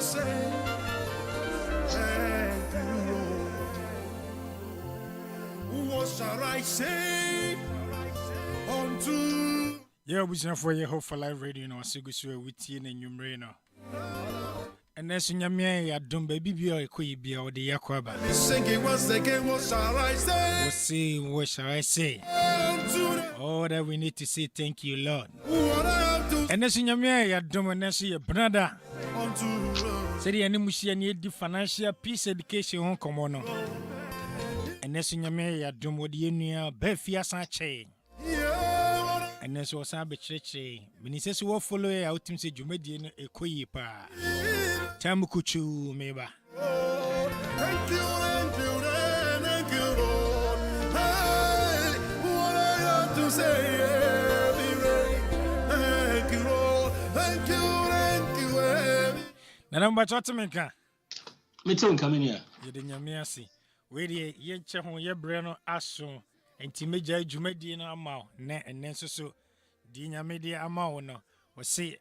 say thank you, Lord. What shall I say unto? Yeah, we should for your hope for live radio. No, so good to with you and you, Marino. And then soon, ya don't baby be a quay be or the Yakwaba. Sing it once again, what shall I say? We'll see, what shall I say? All that we need to say, thank you, Lord. And then soon, ya don't want to see your brother. Say the animushi need the financial peace education on common. And then soon, ya don't want the Unia Barfi Sache. And then so Sabe Church, when he says, what follow out him say, you made a quay pa. Tamukuchu, meba. Thank you, Lord. Hey, what I have to say, thank you, Lord. Thank you. Now, I'm about to make a Meton coming here. you didn't mercy. Wait, ye check on your brano asso, and Timaja Jumedina Amau, ne and Nenso, Dina Media Amau, no, or say,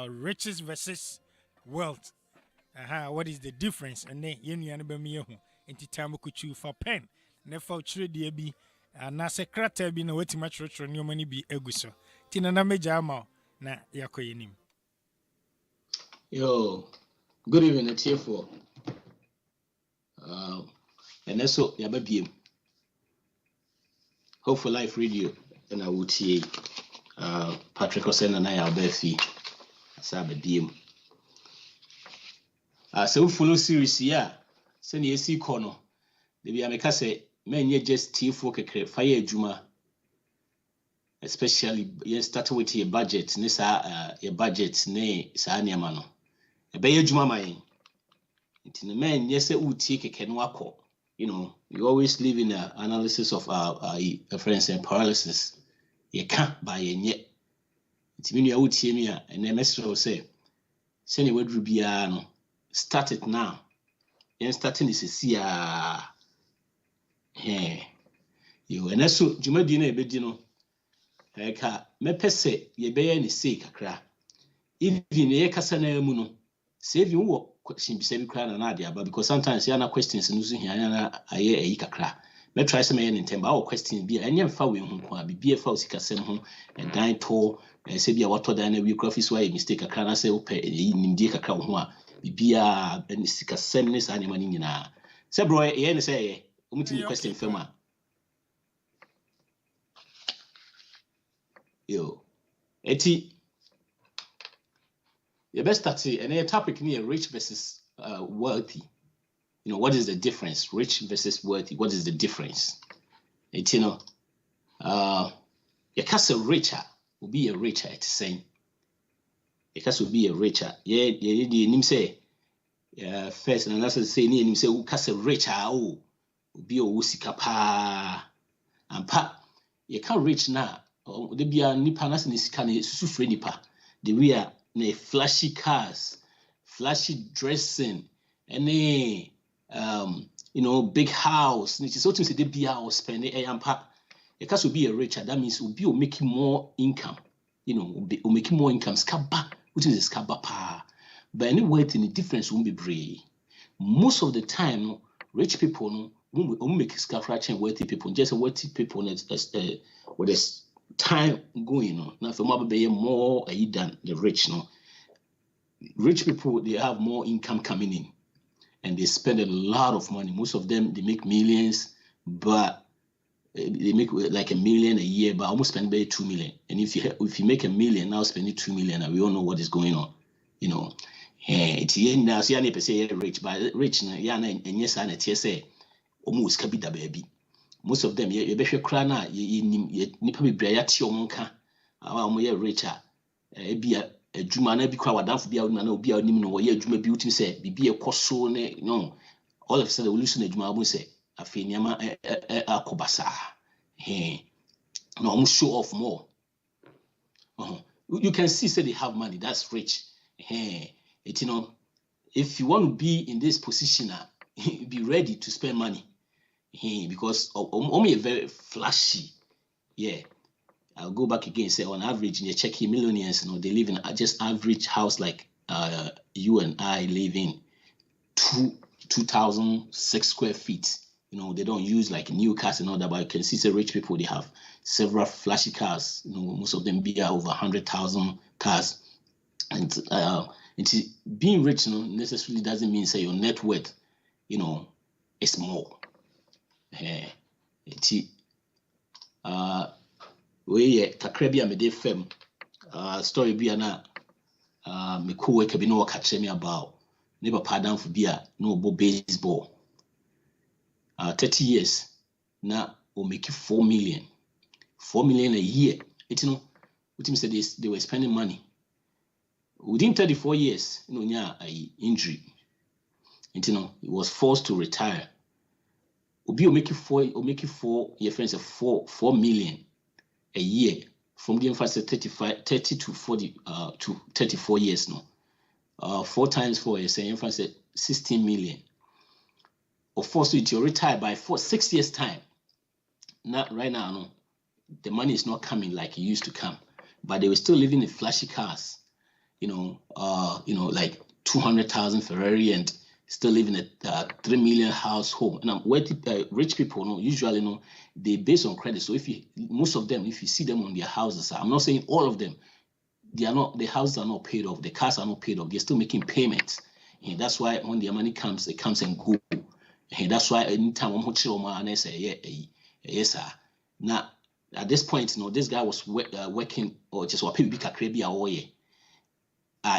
riches versus wealth. What is the difference? And then you and Bemio into Tamukuchu for pen. Never trade the be and Nasa crater be no way too much rich on your money be eguso. Tina Namejama, na Yakoinim. Yo, good evening, it's here for. And also, Yababim. Hope for Life Radio, and I would see Patrik and I are Barfi. Sababim. So follow series here. Send ye see corner. The Biameka say, men ye just tea for fire juma. Especially ye start with your budget, Nessa your budget, nay, Sanya Mano. A bay juma mine. It's in the man, yes, it would take a kenwako. You know, you always live in the analysis of our friends and paralysis. You can't buy a yet. It's when you would see me, and the master will say, send a word rubiano. Start it now. And starting is a see you and also Jumadina Bedino. Eka me pese ye be any say kakra. Even ye kasana muno. Save you what question be say cry na dia but because sometimes you have questions no so here na aye ayi kakra. Me try say me in temba our question be anya fa we hu kwa be fa usikasem ho and dan to say be wato dan na we graphics why mistake kakra na say ope nimdie kakra ho a bibia usikasem ne sa nyama ni nyina. Say bro ye ne say umutimi question fema. Yo, eti the best start and a topic near rich versus wealthy. You know, what is the difference? Rich versus wealthy. What is the difference? It's, you know, your castle richer will be a richer, it's saying. Your castle will be a richer. Yeah, you say, first, and that's the saying, you say, who castle richer, oh, will be a wusika pa. And pa, you can't reach now. There be a nipa nas in this kind of sufre nipa. The we are flashy cars, flashy dressing, any you know, big house. It's so to say they be house spend a ampa. The cars will be a richer. That means will be making more income. You know, will making more income. Scaba, which is a scaba pa. But anyway, the difference won't be brave. Most of the time, rich people no won't make scafrache and wealthy people. Just wealthy people with this time going on. Now, for more than the rich, no. Rich people, they have more income coming in, and they spend a lot of money. Most of them, they make millions, but they make like $1 million a year, but almost spend about 2 million. And if you make $1 million now, spending 2 million, and we all know what is going on, you know. It's now so you say rich, but rich na and yes, and it say almost kabida baby. Most of them, you be cry na nipa be bria ti omonka awa mo ye richer e bia adwuma na bi kwa wadanfo bia na obi a onim no ye adwuma bi utim say bibi e koso ne no all of a sudden we lose na adwuma abu say afi niama akobasa no show off more. You can see say they have money, that's rich. It, you know, if you want to be in this position, be ready to spend money. Because only very flashy. Yeah. I'll go back again and say on average, you check millionaires, you know, they live in just average house like you and I live in, 2,006 square feet. They don't use like new cars and all that, but you can see the rich people, they have several flashy cars. Most of them be over 100,000 cars. And being rich, necessarily doesn't mean say your net worth, is more. We kakra bi a mede fam story bi na me co-worker bi no catch me about neighbor pardon for bi a no bo baseball 30 years na o make 4 million a year. It what said they were spending money within 34 years. Nya a injury. He was forced to retire. Obi o make 4 your friends 4 million a year from the emphasis 30 to 40 to 34 years now. 4 times 4 is saying emphasis 16 million. Of course, you retire by 6 years time. Not right now, no. The money is not coming like it used to come, but they were still living in flashy cars, like 200,000 Ferrari and still living in a 3 million house home. And rich people, usually, they base on credit. So most of them, if you see them on their houses, I'm not saying all of them, the houses are not paid off, the cars are not paid off, they're still making payments. And that's why when their money comes, it comes and goes. And that's why anytime I'm and I say, yes, sir. Now, at this point, this guy was working, or just what people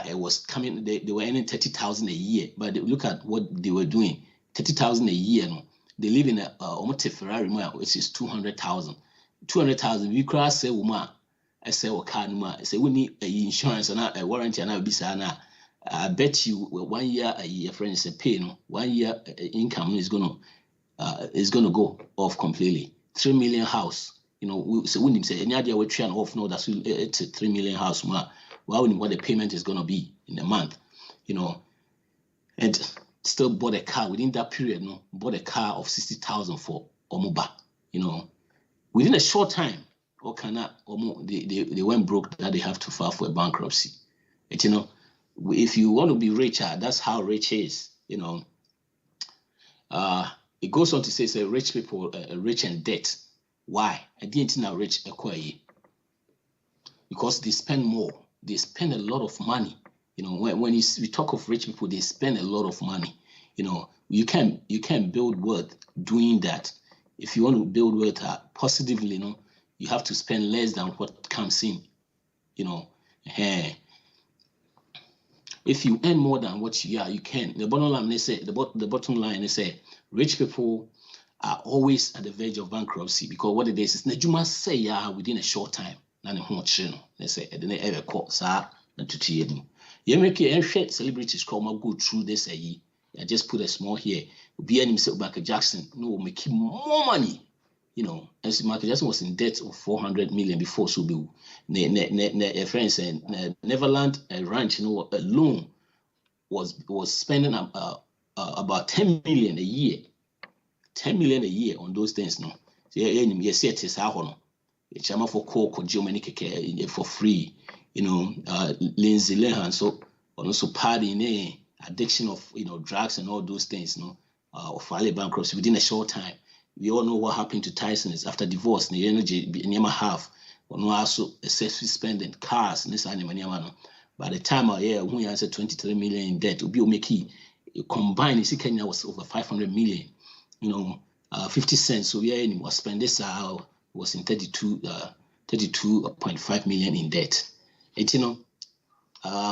it was coming, they were earning 30,000 a year, but look at what they were doing. 30,000 a year, they live in a Ferrari, which is 200,000. 200,000, we cross say, I say, I say, we need insurance and a warranty, and I'll be saying, I bet you 1 year a year, friends, a pay, 1 year income is gonna go off completely. 3 million house, so when you say any idea we're trying off, no, that's it's a 3 million house, what the payment is gonna be in a month, and still bought a car within that period, bought a car of 60,000 for Omoba, within a short time, they went broke that they have to file for a bankruptcy. If you want to be richer, that's how rich is, it goes on to say rich people are rich in debt. Why? I didn't know rich acquire, because they spend more. They spend a lot of money. When we talk of rich people, they spend a lot of money. You can build wealth doing that. If you want to build wealth positively, you have to spend less than what comes in. If you earn more than what you can. The bottom line, the bottom line, they say, rich people are always at the verge of bankruptcy, because what it is Najuma say within a short time. They say, they ever caught sir and to cheer them. You make your celebrities come go through this. I just put a small here. Be himself Michael Jackson, make him more money. As Michael Jackson was in debt of 400 million before Subu. Friends and Neverland Ranch, alone was spending about 10 million a year. 10 million a year on those things, Yes, it is our Chama for coke or for free, Lindsay Lehan, so also partying, addiction of drugs and all those things, or filing bankruptcy within a short time. We all know what happened to Tyson is after divorce, the energy never have, or no also excessive spending cars and this animal. By the time when you answer 23 million in debt, Obi Omeki combined Kenya was over 500 million, 50 cents. So was spent this was in 32.5 million in debt. It's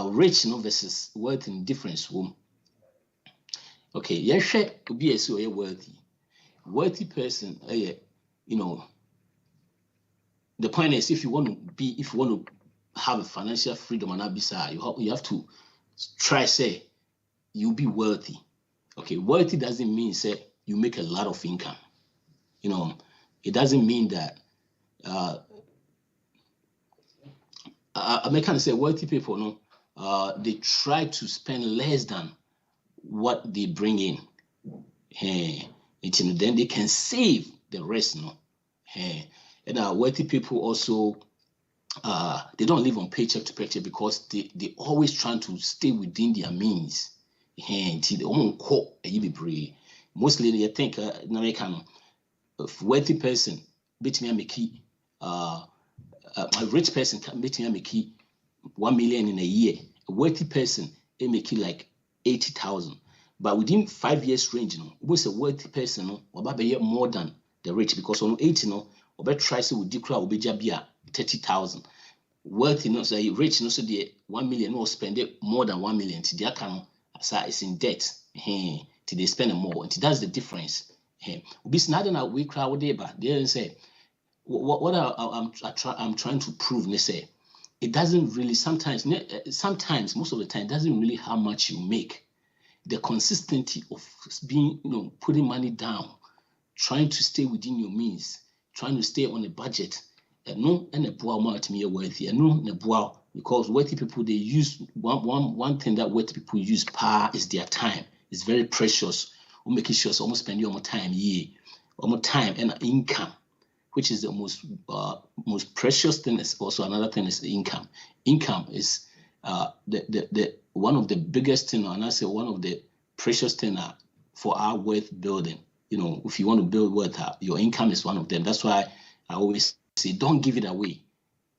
rich versus wealth in difference. Okay, be so wealthy person. The point is, if you want to have a financial freedom and abisa, you have to try say you be wealthy. Okay, wealthy doesn't mean say you make a lot of income. It doesn't mean that I can say wealthy people, they try to spend less than what they bring in. Then they can save the rest. And wealthy people also they don't live on paycheck to paycheck because they always trying to stay within their means. Until the mostly they think in American wealthy person between make a rich person can make 1 million in a year. A wealthy person they make like 80,000. But within 5 years range, most a wealthy person or more than the rich because on 80 or better try to with declare will be 30,000. Wealthy say rich so the 1 million or spend it more than 1 million to their account as is in debt. Till they spend more. And that's the difference. Be snadden out we crowd but they say what I'm trying to prove. They say it doesn't really sometimes most of the time it doesn't really how much you make. The consistency of being putting money down, trying to stay within your means, trying to stay on a budget. And a poor amount to me wealthy. Because wealthy people they use one thing that wealthy people use is their time. It's very precious. We making sure so almost spend your time and income, which is the most precious thing. Is also another thing is the income. Income is the one of the biggest thing, and I say one of the precious thing for our wealth building. If you want to build wealth, your income is one of them. That's why I always say don't give it away.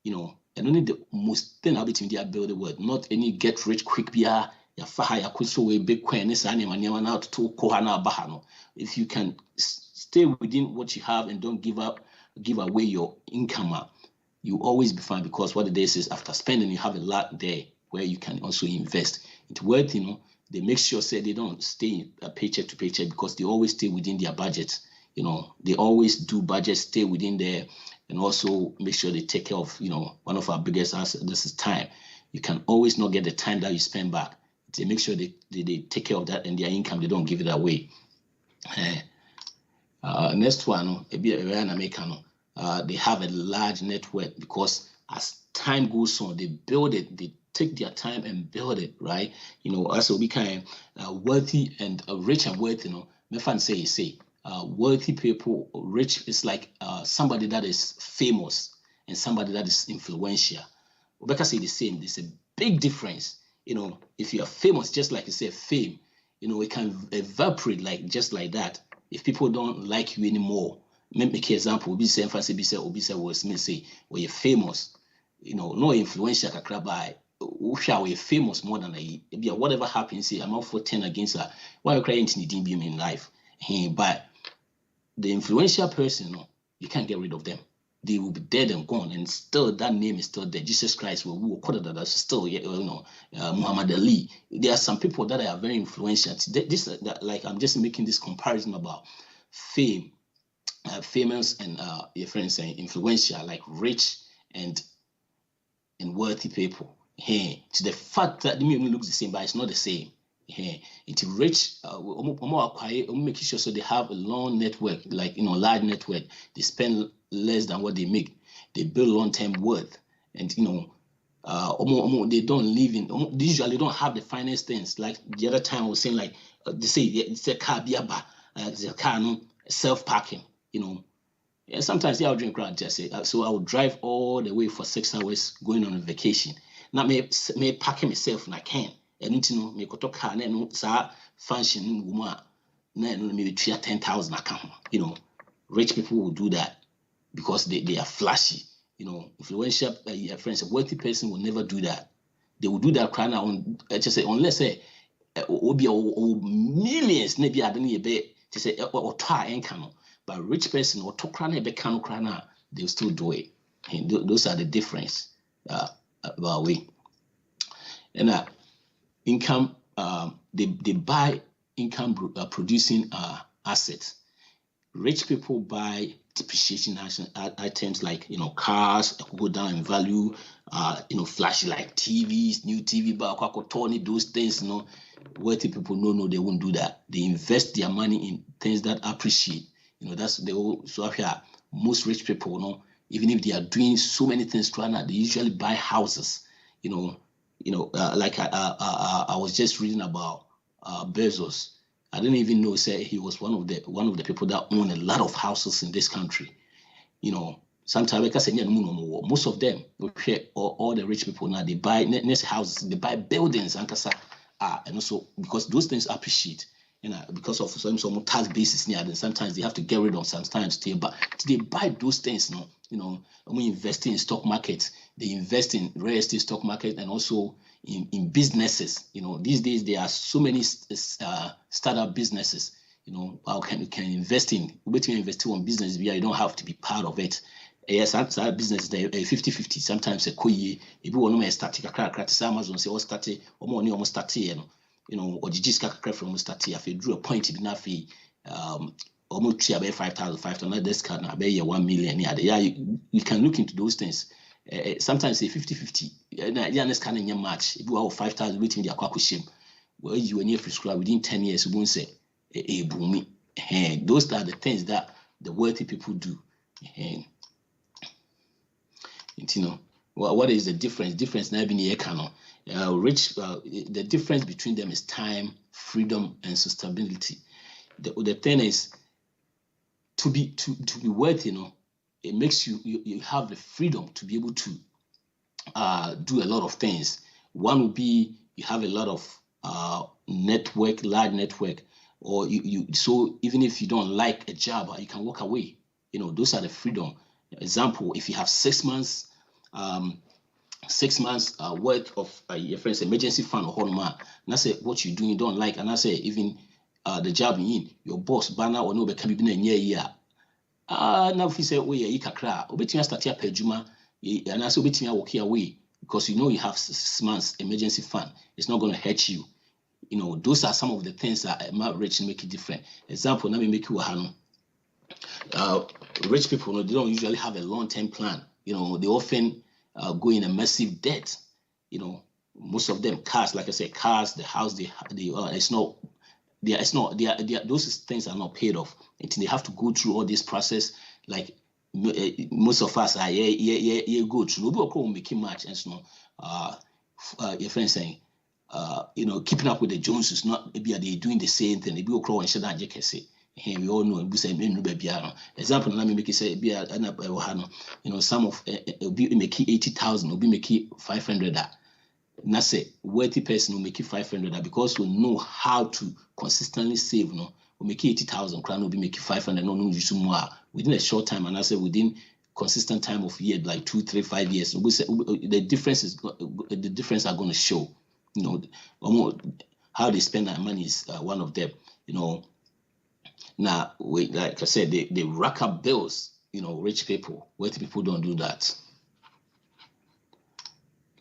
And only the most thing I'll be to build the wealth, not any get rich quick ya faha ya kuso we big coin now to kohana bahano. If you can stay within what you have and don't give away your income, you always be fine because what it is after spending you have a lot there where you can also invest into wealth. They make sure say they don't stay paycheck to paycheck because they always stay within their budget. They always do budget, stay within there, and also make sure they take care of, one of our biggest assets, this is time. You can always not get the time that you spend back. They make sure they take care of that and their income, they don't give it away. Next one, they have a large network because as time goes on, they build it, they take their time and build it, right? Also we kind wealthy and rich and wealthy, my fan say, wealthy people, rich is like somebody that is famous and somebody that is influential. Rebecca say the same. There's a big difference. If you are famous, just like you say, fame, it can evaporate like just like that. If people don't like you anymore, make an example. Obi say, Will Smith say, well, you're famous. No influential kakra by. We're famous more than whatever happens. Say I'm out for 10 against her. Why you crying in life? But the influential person, you can't get rid of them. They will be dead and gone, and still that name is still there. Jesus Christ will call it that still, Muhammad Ali. There are some people that are very influential. Like I'm just making this comparison about fame, famous and your friends saying influential, like rich and wealthy people. To the fact that the name looks the same, but it's not the same. It's rich, making sure so they have a long network, like large network. They spend less than what they make. They build long-term wealth, and they don't live in. They usually don't have the finest things. Like the other time I was saying, like they say it's a car, it's a car, self-parking. And sometimes they will drink around. Just say so. I would drive all the way for 6 hours going on a vacation. Now may parking myself and I can. And me koto car na no sa function in woman na no maybe 10,000 account. Rich people will do that because they are flashy. Influential friends, a wealthy person will never do that. They will do that crowd on just say unless millions maybe I don't need a bit to say or try income. But rich person or to crown a crana, they'll still do it. And those are the difference about we. And income, they buy income producing assets. Rich people buy depreciation items like cars go down in value, flashy like TVs, new TV, those things. Wealthy people no, they won't do that. They invest their money in things that appreciate. That's the whole. So here, most rich people, even if they are doing so many things right now, they usually buy houses. Like I was just reading about Bezos. I didn't even know say he was one of the people that own a lot of houses in this country. sometimes because most of them, all the rich people now, they buy next houses, they buy buildings and also because those things appreciate, because of some tax basis near, then sometimes they have to get rid of sometimes they buy those things, we invest in stock market, they invest in real estate stock market, and also in businesses. These days there are so many startup businesses. How can invest in? Between investing on business, you don't have to be part of it. Yes, our business is 50-50. Sometimes a koye, if you want to start a crack, Amazon say, start or money almost start, or just crack from start. If you drew a point, it be enough. Almost 5,000, this can be 1 million. Yeah, you can look into those things. Sometimes say 50-50. Yeah, this kind of match. If you have 5,000 waiting, the aqua shame. Well, you are near free school within 10 years, you won't say a booming. Those are the things that the wealthy people do. What is the difference? Difference now being the difference between them is time, freedom, and sustainability. The thing is to be wealthy, it makes you have the freedom to be able to do a lot of things. One would be you have a lot of large network, or so even if you don't like a job, you can walk away. Those are the freedom. Example, if you have 6 months, 6 months worth of your friend's emergency fund or honor, and I say what you doing don't like, and I say even the job you in, your boss banner or no can be in a year. Now if you say oh yeah, you can cry, obetimia start your pejuma, and I say obetimia walk away because you have 6 months emergency fund. It's not going to hurt you. Those are some of the things that rich make it different. Example, let me make you a rich people, they don't usually have a long-term plan. They often go in a massive debt. Most of them cars, like I said, cars, the house, those things are not paid off until they have to go through all this process. Like most of us are go through. Nobody will make it much, and your friend saying, keeping up with the Joneses, not maybe are they doing the same thing? They will crawl and shut down. We all know example, let me make it say some of be making 80,000 will be making 500. And I say wealthy person will make it 500 because we know how to consistently save. We make 80,000 crown will be making 500. No, use more within a short time. And I say within consistent time of year, like 2, 3, 5 years, we say the difference are going to show. How they spend their money is one of them. Now, like I said, they rack up bills. Rich people, wealthy people don't do that.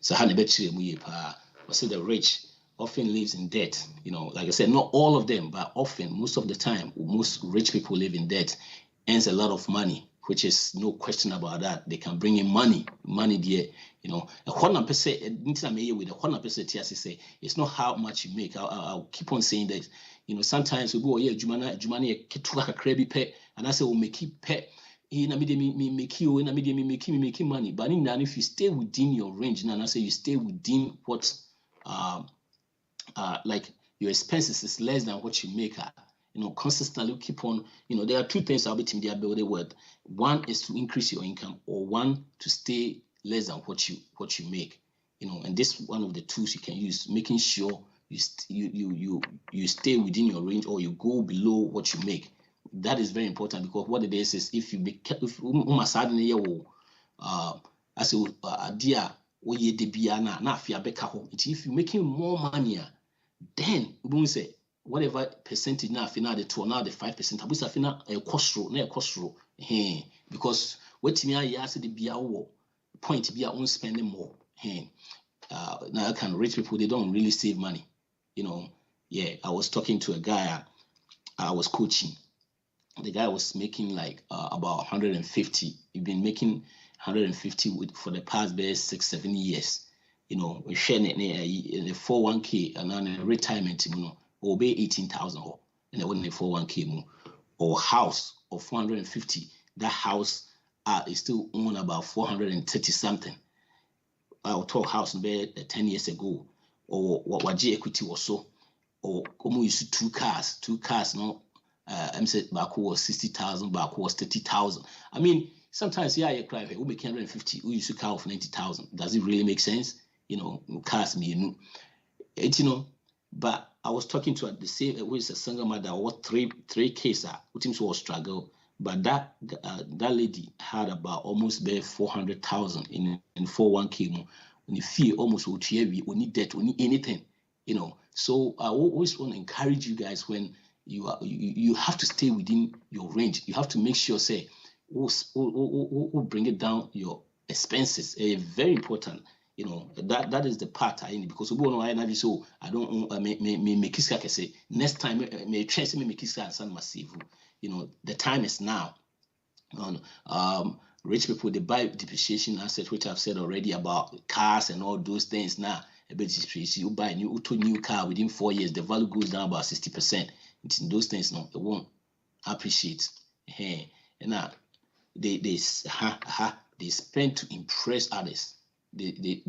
So how I say the rich often lives in debt. Like I said, not all of them, but often, most of the time, most rich people live in debt, earns a lot of money, which is no question about that. They can bring in money there. It's not how much you make. I'll keep on saying that. Sometimes we go, yeah, Jumani ketuka krebi pet, and I say, we'll make it pet. Making money. But if you stay within your range, and I say you stay within what like your expenses is less than what you make. Consistently keep on. There are two things I'll be team there building word. One is to increase your income, or one to stay less than what you make. And this one of the tools you can use, making sure you stay within your range, or you go below what you make. That is very important, because what it is if you make if you're making more money, then we say whatever percentage now the 2 now the 5%, abusa fina a cost because what me I ask the be our point be our own spending more. Now can rich people, they don't really save money. I was talking to a guy I was coaching. The guy was making like about 150. He's been making 150 for the past 6-7 years. We share the 401k and then a retirement, or be 18,000 and then when the 401k or house of 450. That house is still owned about 430 something. Our talk house in 10 years ago, or what G equity was so, or used two cars, no. I'm said back was 60,000, back was 30,000. I mean, sometimes yeah, you cry. We make 150. We use a car of 90,000. Does it really make sense? Cars me, But I was talking to the same with a single mother. What three cases? Which seems was struggle. But that lady had about almost bare 400,000 in 401k. When you feel almost we need debt, we need anything, So I always want to encourage you guys when you have to stay within your range. You have to make sure say we'll bring it down your expenses. Very important. That is the part I need because we know I so I don't me kiska say next time me chance me kiska and send massive. The time is now. Rich people, they buy depreciation assets, which I've said already about cars and all those things. Now, you buy a new car within 4 years, the value goes down about 60%. It's in those things, no, they won't appreciate. And now they spend to impress others. They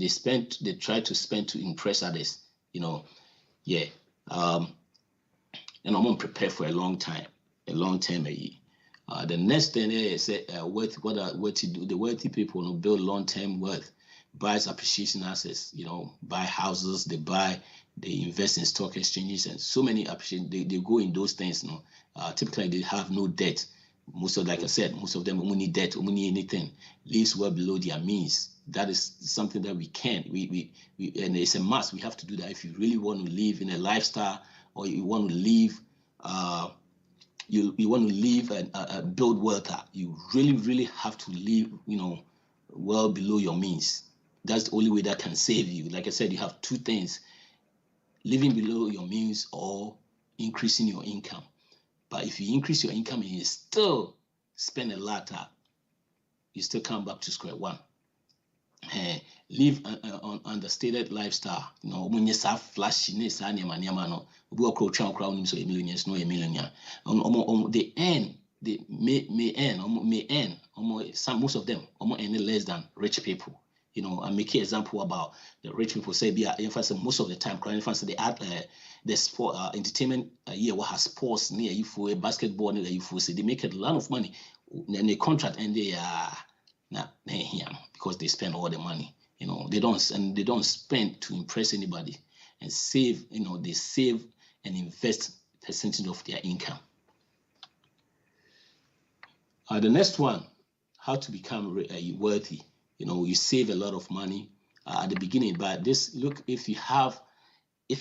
try to spend to impress others. Yeah. And I'm gonna prepare for a long time. The next thing is what to do. The wealthy people build long-term wealth, buys appreciation assets, buy houses, they invest in stock exchanges, and so many appreciation. They go in those things. Typically they have no debt. Like I said, most of them don't need debt, don't need anything. Lives well below their means. That is something that we can't. We and it's a must. We have to do that if you really want to live in a lifestyle, or you want to live. You want to live and build wealth. You really have to live, well below your means. That's the only way that can save you. Like I said, you have two things: living below your means or increasing your income. But if you increase your income and you still spend a lot, you still come back to square one. Live on understated lifestyle. When you say flashy, no. We are crowd so millionaires, no millionaire. They earn, they may earn. Most of them earn less than rich people. I make an example about the rich people. Say, most of the time, they add the sport entertainment what has sports near you for basketball near you for. So they make a lot of money. Then they contract and they here because they spend all the money. They don't spend to impress anybody and save. They save and invest percentage of their income. The next one, how to become wealthy. You save a lot of money at the beginning, but look, if you have a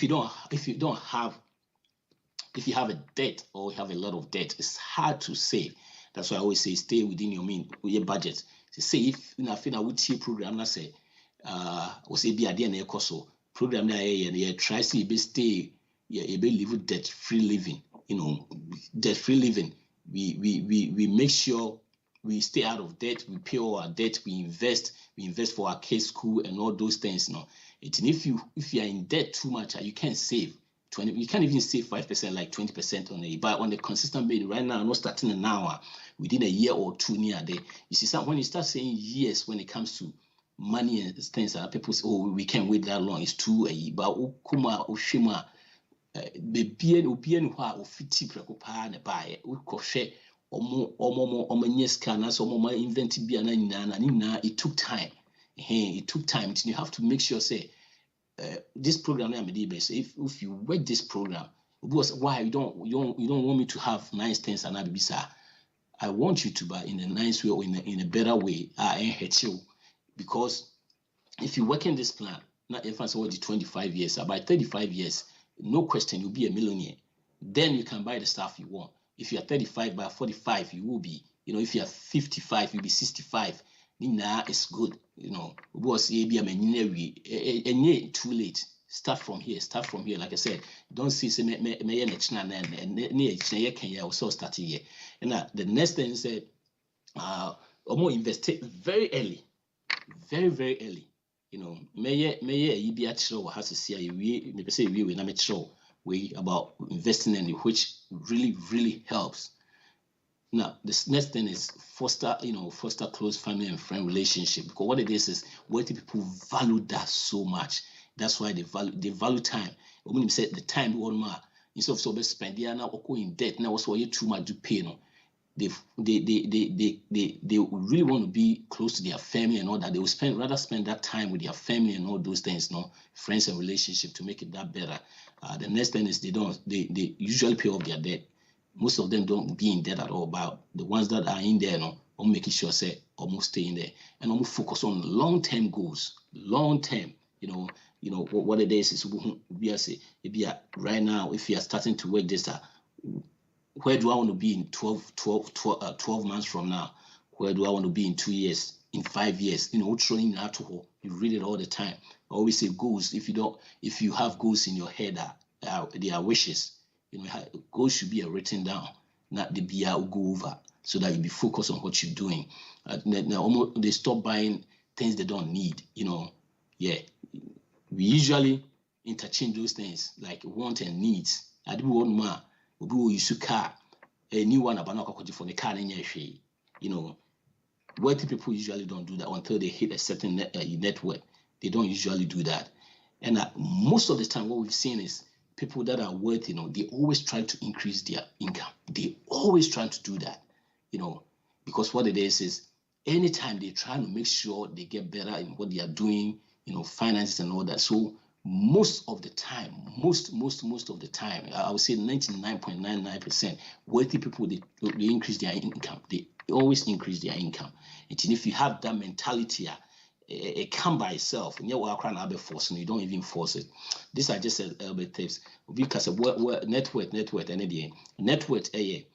debt or you have a lot of debt, it's hard to save. That's why I always say stay within your budget. Say if I would program, I say be a program that try to stay live debt-free living. Debt-free living. We make sure we stay out of debt, we pay all our debt, we invest for our kids' school and all those things. And if you are in debt too much, you can't save 20. You can't even save 5%, like 20% on it. But on the consistent basis, right now, I'm not starting an hour. Within a year or two near there, you see, when you start saying years when it comes to money and things, people say, "Oh, we can't wait that long. It's too a but ukuma ushima be obian who ofiti preko pa ne bae ukoshe omo nyes kana so omo invent bia na nyina it took time. It took time. You have to make sure say this program I'm if you work this program, because why you don't want me to have nice things and abisa. I want you to buy in a nice way or in a better way. Because if you work in this plan, not if I say 25 years, by 35 years, no question, you'll be a millionaire. Then you can buy the stuff you want. If you're 35, by 45, you will be. If you're 55, you'll be 65. Nah, it's good. Was too late. Start from here. Like I said, don't see me also start here. And the next thing is invest very early, very early. You be actual has to see we not sure way about investing in it, which really helps. Now, this next thing is foster close family and friend relationship, because what it is wealthy people value that so much. That's why they value time. When you say the time one more, instead of so spend now in debt, now also you too much to pay. they really want to be close to their family and all that. They will rather spend that time with their family and all those things, friends and relationship to make it that better. The next thing is they usually pay off their debt. Most of them don't be in debt at all, but the ones that are in there, I'm making sure say almost stay in there and almost focus on long-term goals. Long-term, what it is we are say right now, if you are starting to work this, where do I want to be in 12 months from now? Where do I want to be in 2 years, in 5 years? Training alcohol, you read it all the time. I always say goals. If you have goals in your head, they are wishes. Goals should be written down, not the BR go over, so that you be focused on what you're doing. Now they stop buying things they don't need. We usually interchange those things like want and needs. I do want more. We use car, a new one about for the car in your wealthy people usually don't do that until they hit a certain net worth. They don't usually do that. And most of the time, what we've seen is people that are wealthy, they always try to increase their income. They always try to do that, because what it is anytime they try to make sure they get better in what they are doing, finances and all that. So most of the time, most of the time, I would say 99.99%, wealthy people, they increase their income. They always increase their income. And if you have that mentality, it come by itself. And you don't even force it. These are just a little bit tips. Because net worth, and net worth, the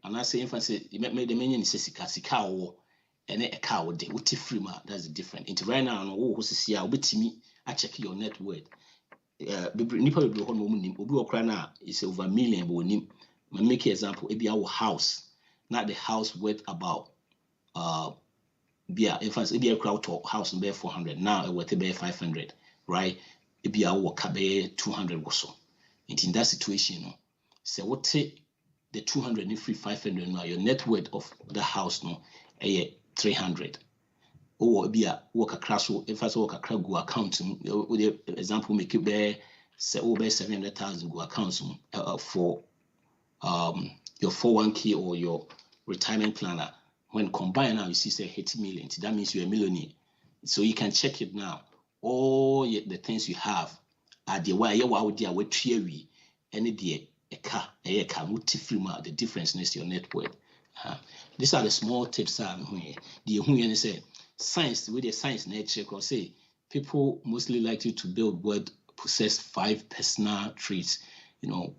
and I say emphasis, the many sika and a cow de uti free ma, that's different. Into right now, no who see a bit me, I check your net worth. Nipa will be on woman, Obi is over $1 million, but we make an example, it be our house, not the house worth about if be a crowd talk house and bear 400, now it worth bear 500, right? It be our cabe 200 or so. And in that situation, so what take the 200 and free 500 now, your net worth of the house a 300. Or be a work across, if I work across go account, with the example, make it bear say over 700,000 go accounts for your 401k or your retirement planner. When combined now, you see say 80 million. That means you're a millionaire. So you can check it now. All the things you have are the way you are there with theory, any day a car, the difference is your net worth. These are the small tips. The say science with the science nature, because say people mostly likely to build what possess 5 personal traits.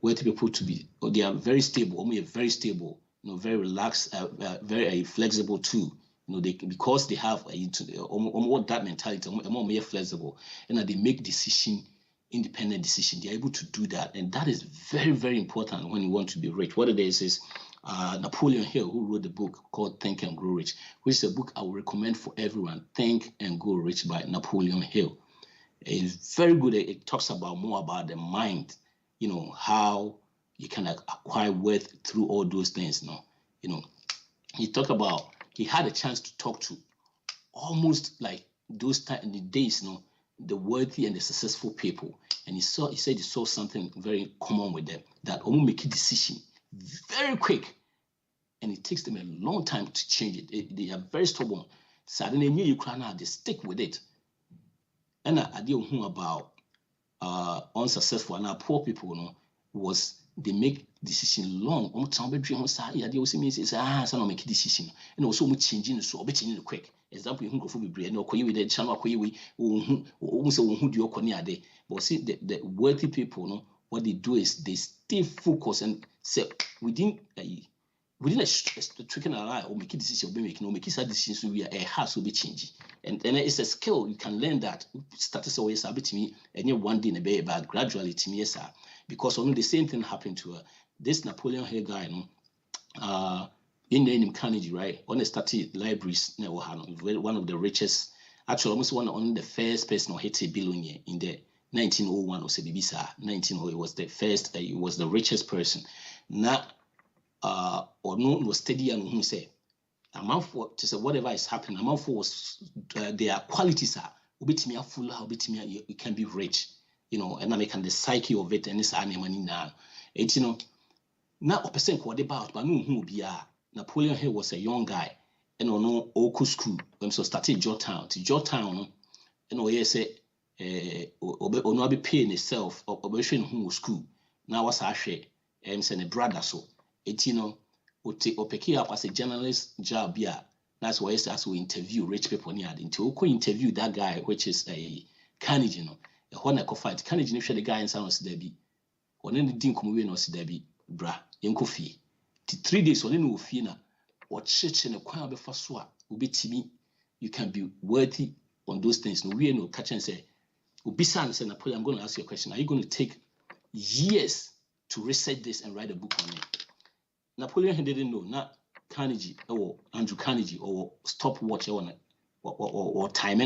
Wealthy people to be, they are very stable, very stable, very relaxed, very flexible too. Because they have that mentality, more flexible, and they make independent decision. They're able to do that, and that is very, very important when you want to be rich. What it is Napoleon Hill, who wrote the book called Think and Grow Rich, which is a book I would recommend for everyone. Think and Grow Rich by Napoleon Hill. It's very good. It talks more about the mind, how you can acquire wealth through all those things. He had a chance to talk to almost like those in the days, the wealthy and the successful people, and he said he saw something very common with them, that make a decision very quick, and it takes them a long time to change it. They are very stubborn. Suddenly, they stick with it. And I didn't know about unsuccessful and poor people. Was they make decision long? Make decision, and also changing so changing quick. Example, you can go for be and with the channel almost but see the wealthy people, what they do is they stay focused and say within a tricking eye or make a decision, make a decision, we are a house will be changing. And it's a skill, you can learn that. Status always a bit to me, and you one day in a bay, but gradually to me, sir. Because only the same thing happened to her. This Napoleon Hill guy, in the name of Carnegie, right? On the started libraries, one of the richest, actually almost only the first person who hit a billionaire in the 1901 or Sebibisa, 1900 was the first, he was the richest person. Now, or no was steady and who say, amount for to say whatever is happening, amount for was their qualities are bit me full, how bit me you can be rich, and I make the psyche of it and this money now. It's Now, a person called about, but no who be Napoleon Hill was a young guy, and on no old school. When so started Georgetown, to Georgetown, and oh yes, ono be paying itself or operation who school. Now was I share send a brother so etino or pick up as a journalist job. Yeah, that's why as we interview rich people near into interview that guy, which is a Carnegie, a Honda fight. Carnegie, the guy in San Debbie. Or then the dink movie no Debbie, bra, yanko fee. 3 days or no fee na or church and a choir before swap will be to you can be worthy on those things. No, we no catch and say, Ubisan said, Napoleon, I'm going to ask you a question. Are you going to take years to research this and write a book on it? Napoleon didn't know, not Carnegie or Andrew Carnegie or stopwatch or time.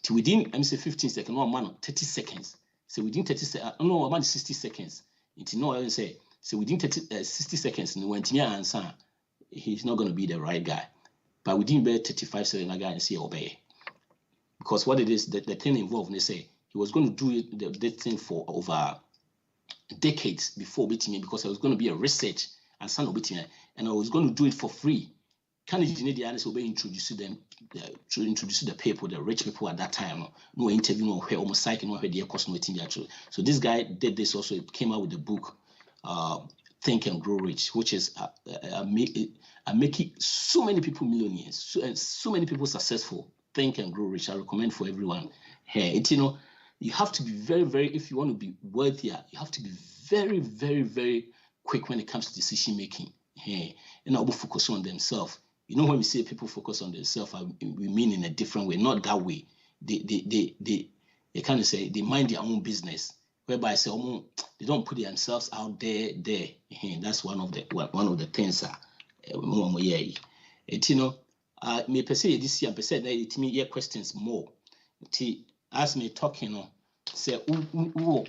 Till within, I'm say 15 seconds, no man, 30 seconds. So within 30 seconds, no, about 60 seconds. It's no, I say, so within 60 seconds, no, when Timia answer, he's not going to be the right guy. But within 35 seconds, I guy and say obey. Because what it is, the thing involved, they say he was going to do it, the thing for over decades before beating me, because I was going to be a research and son of beating and I was going to do it for free. Kennedy need the answer be introduce them to introduce the people, the rich people at that time. No interview, no where almost cycling, no where the cost, no thing actually. So this guy did this also. It came out with the book, Think and Grow Rich, which is making so many people millionaires, so many people successful. Think and Grow Rich. I recommend for everyone here. It's, you have to be very, very, if you want to be wealthier, you have to be very, very, very quick when it comes to decision making. Hey, and I'll focus on themselves. When we say people focus on themselves, we mean in a different way, not that way. They kind of say they mind their own business, whereby I say they don't put themselves out there. That's one of the things. Me per se this year, per se that it me questions more. As me talking say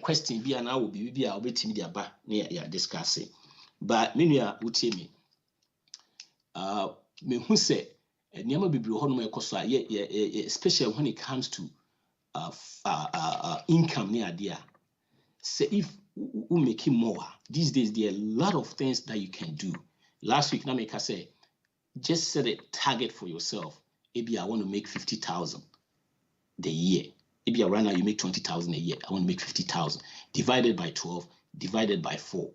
question be and I will be I'll be timid about near discussing. But many are would tell me. Me who say Niama Bibri Honma Kosa, especially when it comes to income near idea. Say if we make him more these days, there are a lot of things that you can do. Last week, Nameka say, just set a target for yourself. Maybe I want to make 50,000 the year. Maybe right now you make 20,000 a year. I want to make 50,000 divided by 12, divided by 4.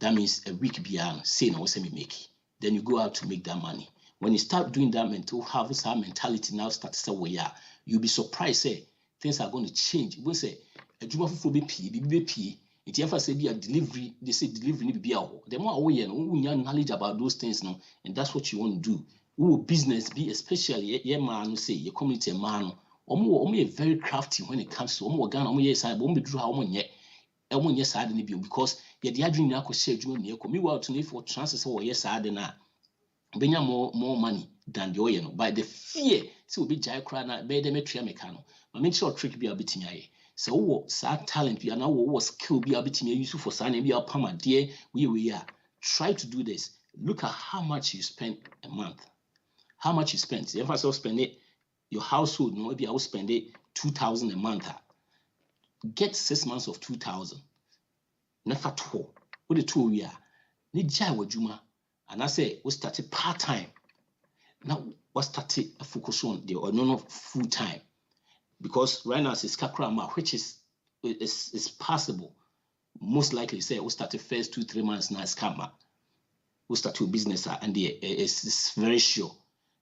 That means a week beyond, say now what's me make. Then you go out to make that money. When you start doing that mentality now start to say, well, yeah, you'll be surprised, say, things are going to change. You will say, a juma for BP, it's ever say be a delivery, they say delivery be the more aware and knowledge about those things now, and that's what you want to do. Who business be, especially your man who say your community man, or very crafty when it comes to Ghana, yes, I won't be drew how many yes, I didn't be because the adrenaline now could share you near me well to need for chances or yes, I didn't. Bring more money than the oil by the fear. So be jai crana, be the metria mecano. I make sure trick be a bit in so what sad talent be now what skill be a bit in use for signing be a pama dear. We are. Try to do this. Look at how much you spend a month. How much you spend. If I so spend it, your household, maybe I will spend it 2,000 a month. Get 6 months of 2,000. Never 2. What the 2 we are. Need jai wajuma. And I say we started part-time. Now we started a focus on the or full-time. Because right now it's kakrama, which is possible. Most likely say we started first 2-3 months now scammer. We start to business and it's very sure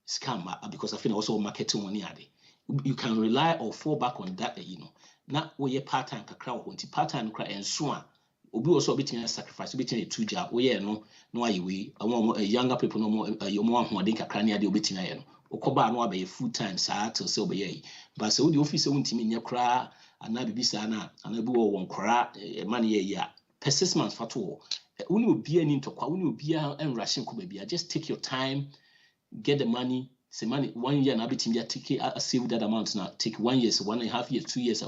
scammer because I think also marketing money. You can rely or fall back on that, Now we part-time kakra or part-time and so on. Obi also between a sacrifice between a 2 job. No we younger people no more you more who think kakra dey between okoba no be full time saa till say obey. But so the office wontimi nya kra ana bibisa na ana bi wo won kra man ye per 6 months fato. Uni obi ani ntokwa uni obi an rushing ko bia. Just take your time, get the money. Say money 1 year na betimi take save that amount now. Take 1 year, so 1.5 years, 2 years.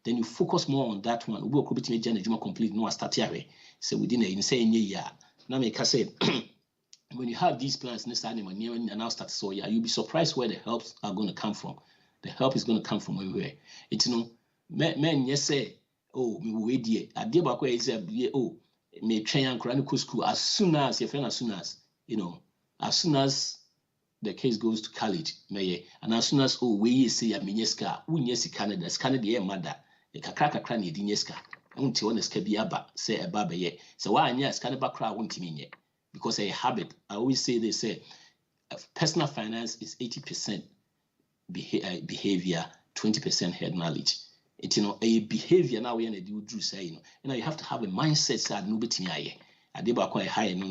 Then you focus more on that one. We will complete no start here. So within a year. Now make I say when you have these plans next time and now start so you'll be surprised where the helps are going to come from. The help is going to come from everywhere. It's men yes say, oh, me we dear. I dear back where is may train and chronicle school as soon as your friend, as soon as the case goes to college, may and as soon as we say a mineska, Canada, Canada, mother, a cracker ni dineska, until one is kabiaba, say a baba ye. So why yes, Canada crowd won't mean because a habit. I always say they say personal finance is 80% behavior, 20% head knowledge. It's a behavior now we do say you have to have a mindset sad no betimi aye. Adeba quite high no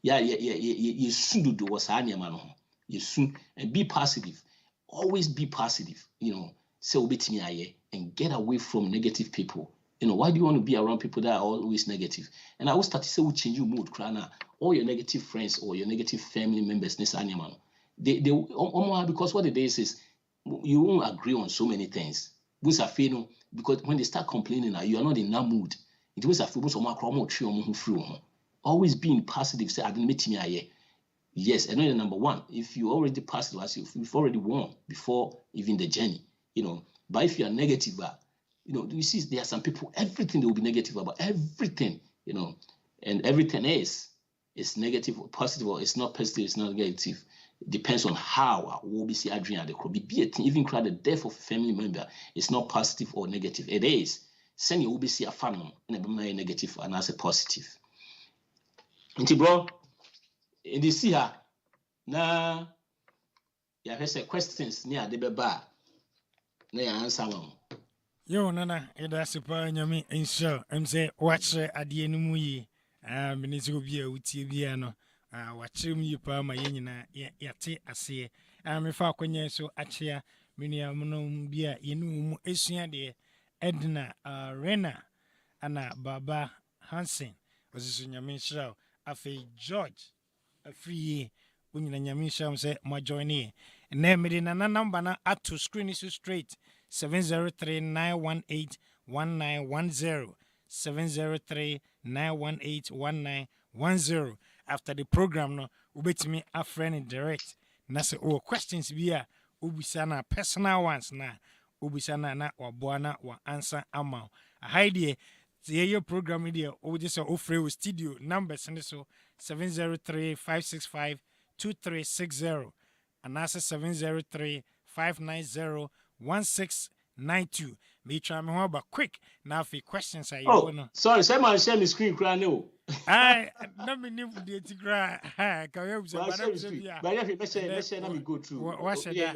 you soon do what's man. You soon and be positive. Always be positive, say betimi aye and get away from negative people. Why do you want to be around people that are always negative? And I always start to say we change your mood, Krana. All your negative friends or your negative family members, this animal. They because what it is you won't agree on so many things. Because when they start complaining, you are not in that mood. It was always being positive. Say, I didn't meet me. Yes, and then number one, if you already positive, as you've already won before even the journey, But if you are negative, you see, there are some people, everything they will be negative about everything, and everything is negative or positive, or it's not positive, it's not negative. It depends on how we'll be see Adrian the could be a thing, even cry the death of a family member. It's not positive or negative. It is. Send you will be see a fan and a negative and as a positive. Inti bro, in the see her now. You have say questions near the beba. Na ya answer one. Yo nana, eda super nyami insure. Say watch adie no mu yi. Minisi obi a utie bia no. Wachim yi pa ma yenyina yate ase. Me fa akwanya so achia menua mono bia yenu mu esua de Edna Rena ana Baba Hansen. Osiso nyami nshira afi George afri unyina nyami nshira say mo join here. Na me na number na at to screen is straight 703-918-1910 703-918-1910. After the program no ubetimi a friend direct na say questions bia ubisana personal ones na ubisana na waboana wa answer ama haidie your program there o just offer studio numbers and so 703-565-2360 and answer 703-590-1692. Me try me about quick now for questions are you sorry, someone share my screen cry no. I not me new the tigra. Ha, can you But let's say let me go through. What should that?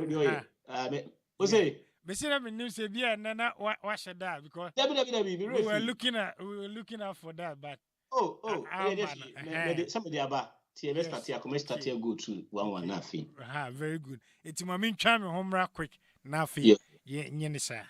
What's it? But see me new say bia na what should that because we were looking out for that but somebody about start here go to one nothing. Very good. It's my main try me home real quick now for yeah nyenisa.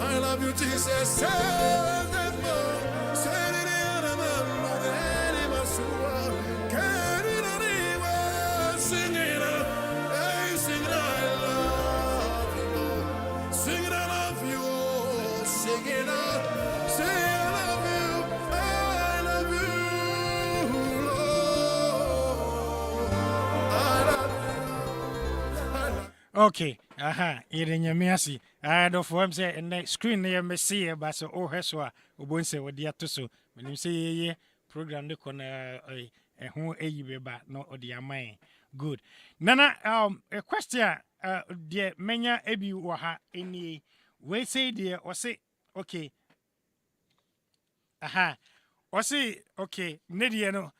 I love you, Jesus. Okay, Ireniamiasi. I don't for him say and next screen near Messia, but so Heswa, Ubun say what dear to so. When you say ye program the corner a who a but no or dear man. Good. Nana, a question, dear Menya Ebi Waha any way say dear or say okay. Or say okay, Nediano.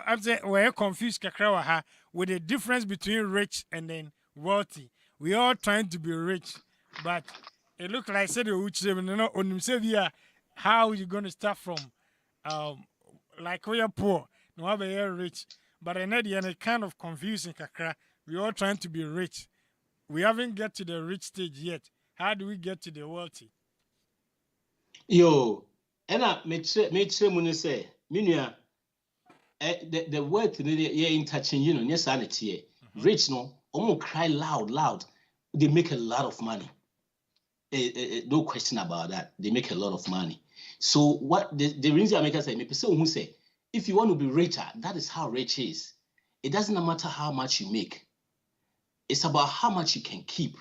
I'm saying we're confused Kakrawaha with the difference between rich and then wealthy. We all trying to be rich, but it looks like said how you going to start from like we are poor, no we are rich, but in the end kind of confusing kakra. We all trying to be rich. We haven't get to the rich stage yet. How do we get to the wealthy? Yo, and I make sure say the wealth yeah in touching yes sanity rich no cry loud. They make a lot of money. No question about that. They make a lot of money. So what the reason I make say, who say, if you want to be richer, that is how rich is. It doesn't matter how much you make. It's about how much you can keep.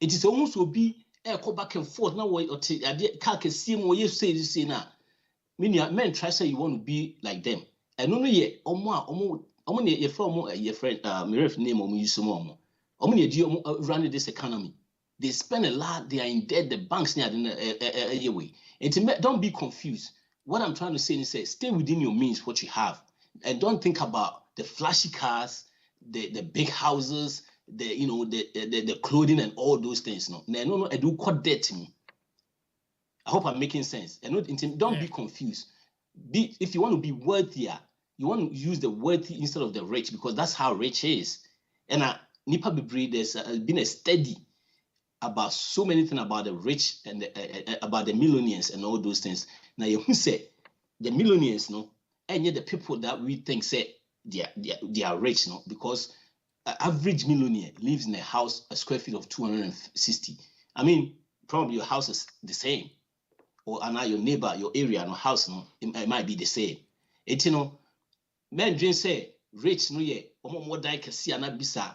It is almost will be go back and forth. Now what can see more you say now. Meaning men try say you want to be like them. And only ye your friend my ref name use some run this economy. They spend a lot, they are in debt, the banks near the way. And don't be confused. What I'm trying to say is stay within your means, what you have. And don't think about the flashy cars, the big houses, the clothing and all those things. No, I do quite debt to me. I hope I'm making sense. And don't be confused. If you want to be wealthier, you want to use the wealthy instead of the rich, because that's how rich is. And Nipa Bibri, there's been a study about so many things about the rich and about the millionaires and all those things. Now you say the millionaires, no, and yet the people that we think say they are rich, no, because average millionaire lives in a house, a square feet of 260. I mean, probably your house is the same, or now your neighbor, your area, no house, no, it might be the same. It men dream say rich, no, yeah, more die can see another bisa.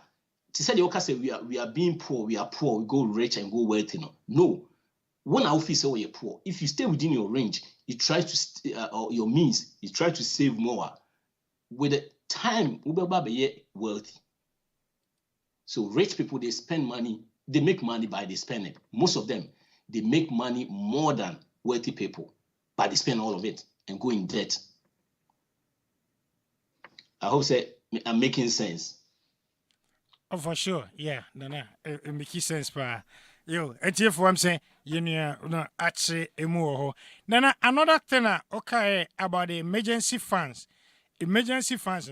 She said, "You say we are being poor. We are poor. We go rich and go wealthy." No. When I feel say you're poor, if you stay within your range, you try to or your means, you try to save more. With the time, we will be wealthy. So rich people, they spend money. They make money by they spend it. Most of them, they make money more than wealthy people, but they spend all of it and go in debt. I hope say I'm making sense. Oh, for sure. Yeah, it makes sense, pa. Yo, and if I'm saying, actually, Nana, another thing, okay, about the emergency funds. Emergency funds,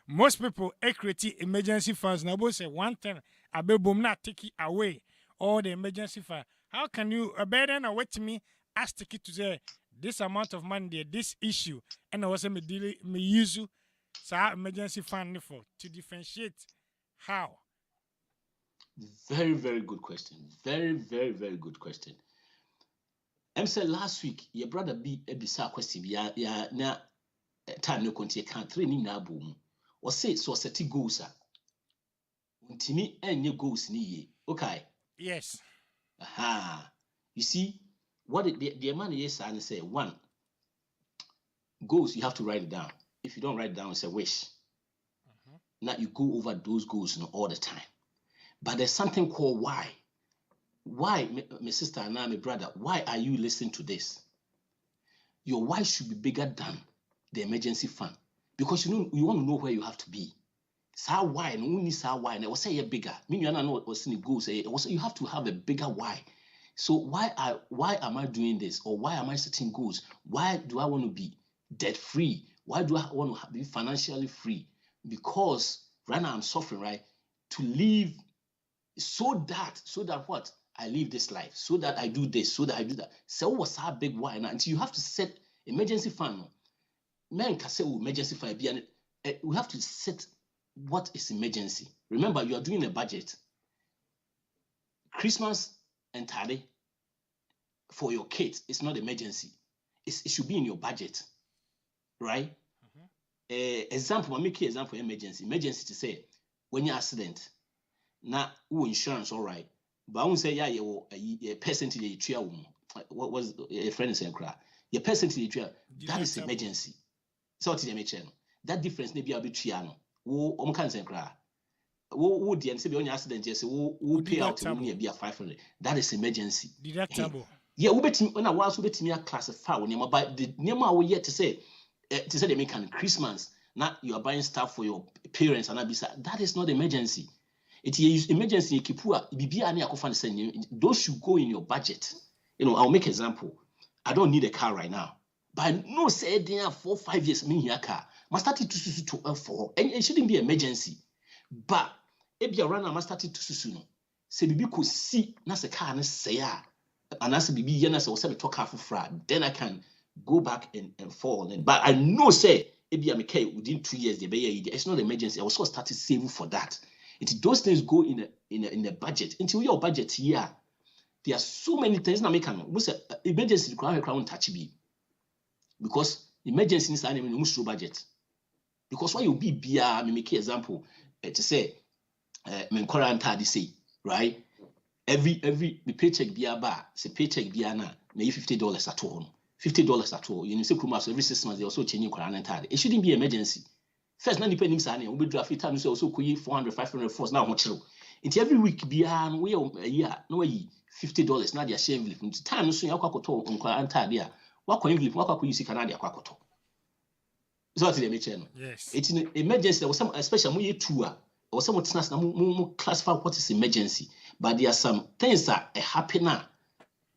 most people create emergency funds. Now, both say one thing, I be boom not take it away all the emergency fund. How can you better than wait to me? Ask take it to say this amount of money there, this issue, and I was me use you. So emergency fund for to differentiate how? Very, very good question. Very, very, very good question. I said last week, your brother be a bizarre question. Yeah, now time no continue can't train na boom. Or say so set goals. Untimi any goals ni. Okay. Yes. Aha. You see, what the man is and say one goals you have to write it down. If you don't write it down, it's a wish. Now you go over those goals all the time. But there's something called why. Why, my sister and my brother, why are you listening to this? Your why should be bigger than the emergency fund. Because you want to know where you have to be. So why? And only so why? And I will say you're bigger. Meaning you know what's in the goals. You have to have a bigger why. So why am I doing this? Or why am I setting goals? Why do I want to be debt free? Why do I want to be financially free? Because right now I'm suffering, right? To live so that what? I live this life, so that I do this, so that I do that. So what's our big why now? Until you have to set emergency fund. Men can say emergency fund. We have to set what is emergency. Remember, you are doing a budget. Christmas and Tade for your kids, it's not emergency. It should be in your budget. Right? Example, I make you example emergency. Emergency to say when you accident, now insurance, all right. But I won't say a percentage you try. What was a friend saying? Your percentage you try. That is emergency. So what is the that difference maybe a bit triano. Who can say cry? Who the and say on your accident, yes, who pay out to me be a 500. That is emergency. Deductible. Yeah, we bet when I was bet me a classify when you but the name I will yet to say they make an Christmas. Now you are buying stuff for your parents and that is not emergency. It is emergency. Those should go in your budget. I'll make an example. I don't need a car right now, but I know say there 4 5 years me here car. Must start it to for and it shouldn't be emergency. But if you run, I must start it to soon. Say bibi could see na se car na say and as bibi yana say we talk half of fraud. Then I can go back and fall. But I know say within 2 years, it's not an emergency. I was also started saving for that. Those things go in a budget. Until your budget here, there are so many things that make emergency crown touch be. Because emergency is an emotional budget. Because why you be beer, me make example to say men quarantine say, right? Every paycheck be a bar, say paycheck be na $50 at all. $50 at all. You say every 6 months they also change quarantine. It shouldn't be emergency. First, not depending on we draft it time so also 400, 500 force now much. Into every week be we a year no $50 now they are sharing from time so you kwakoto on quarantine there. What can you use Canada kwakoto? So what they make channel. Yes. It's an emergency. There was some especially when tour or someone to classify what is emergency. But there are some things that happen now.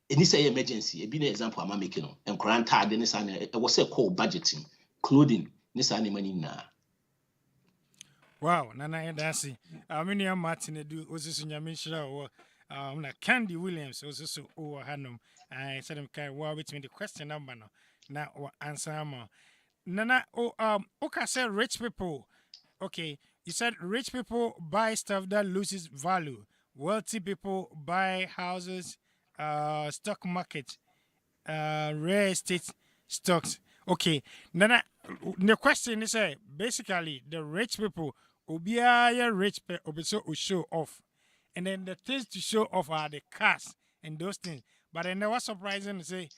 And this is an emergency. Be an example I'm making and quarantine. Then it's it was a called budgeting, clothing. This money now. Wow, Nana and Darcy. Many Martin do also Yamishra or Candy Williams also so over Hanum. I said him kind of with me the question number now or answer more. Nana okay, said rich people. Okay, you said rich people buy stuff that loses value. Wealthy people buy houses, stock market, rare estate stocks. Okay, Nana, the question is basically the rich people Obiya rich so show off. And then the things to show off are the cars and those things. But then was surprising to say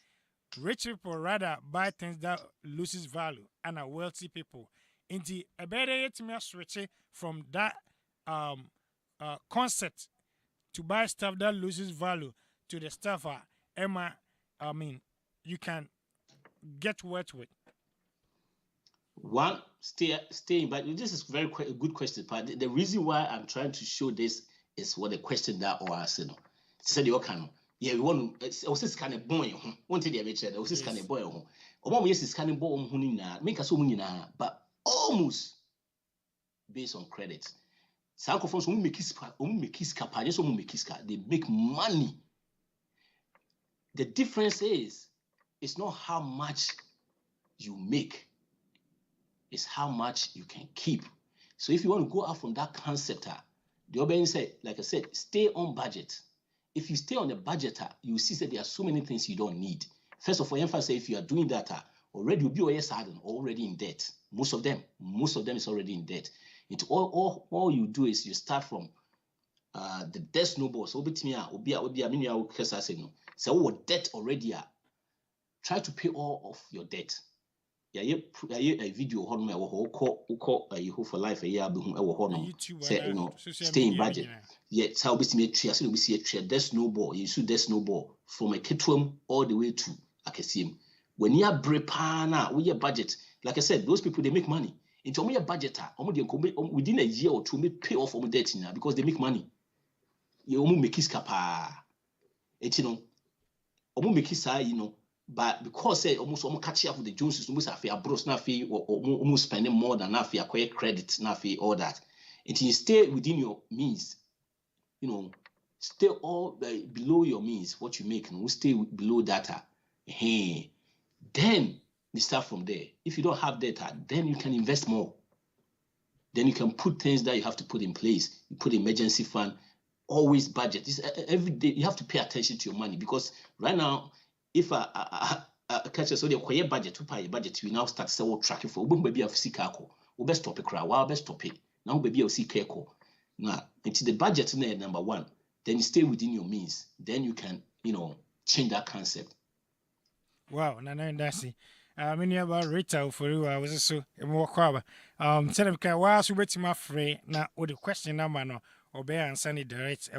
rich people rather buy things that loses value and are wealthy people. Into a better to switch from that concept to buy stuff that loses value to the stuff Emma, you can get wet with. One, staying, but this is very a good question. But the reason why I'm trying to show this is what the question that or I said. Said you can, yeah, we want to. Also, kind of boy, want to the mention. Also, kind of boy, or yes, it's kind of boy, make us so many now, but almost based on credit. Some conference who make his cap, just who make his cap, they make money. The difference is, it's not how much you make. Is how much you can keep. So if you want to go out from that concept, the other said, like I said, stay on budget. If you stay on the budget, you see that there are so many things you don't need. First of all, emphasis if you are doing that, already you'll be already in debt. Most of them is already in debt. It's all you do is you start from the debt snowball. So debt already. Try to pay all of your debt. Yeah, a video on my call you for life a year say stay in budget. Yeah, so we see a trade that snowball. You shoot that snowball from a kitrum all the way to Akasim. When you are brepana with your budget, like I said, those people they make money. Into a budget, within a year or two, may pay off on debt now because they make money. You make his capa. It's make his but because almost catch up with the Joneses, almost have a bros na fee or almost spending more than na fee, acquire credit na fee, all that. Until you stay within your means, stay all below your means, what you make, and stay below data. Hey, then you start from there. If you don't have data, then you can invest more. Then you can put things that you have to put in place. You put emergency fund, always budget. It's every day you have to pay attention to your money because right now, if a catcher so they acquire budget to pay budget, you now start to track it for baby of Sikako, or best stop a crowd, while best stop it. Now baby of Sikako. Now, into the budget number one, then you stay within your means. Then you can, change that concept. Wow, Nana and Darcy. Many about retail for you. I was so more cover. Tell them, why so wait my free now with the question number no or bear and send it direct.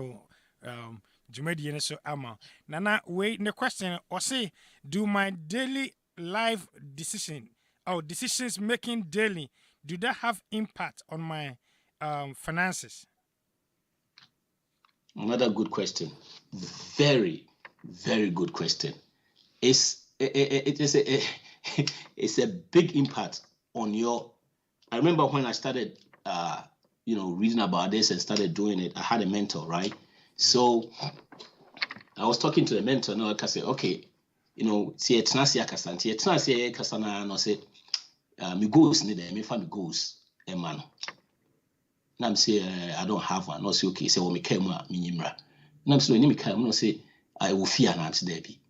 Jumedi so ama. Nana, wait the question or say, do my daily life decisions making daily, do that have impact on my finances? Another good question. Very, very good question. It's a big impact on your. I remember when I started, reading about this and started doing it. I had a mentor, right? So I was talking to the mentor. Now I said, okay, see, it's not kasana. No say me goals need me find me goals man. Now I'm say I don't have one. No say okay. Say me came me nimra. Now I'm say me came. No say I will fear an answer there be.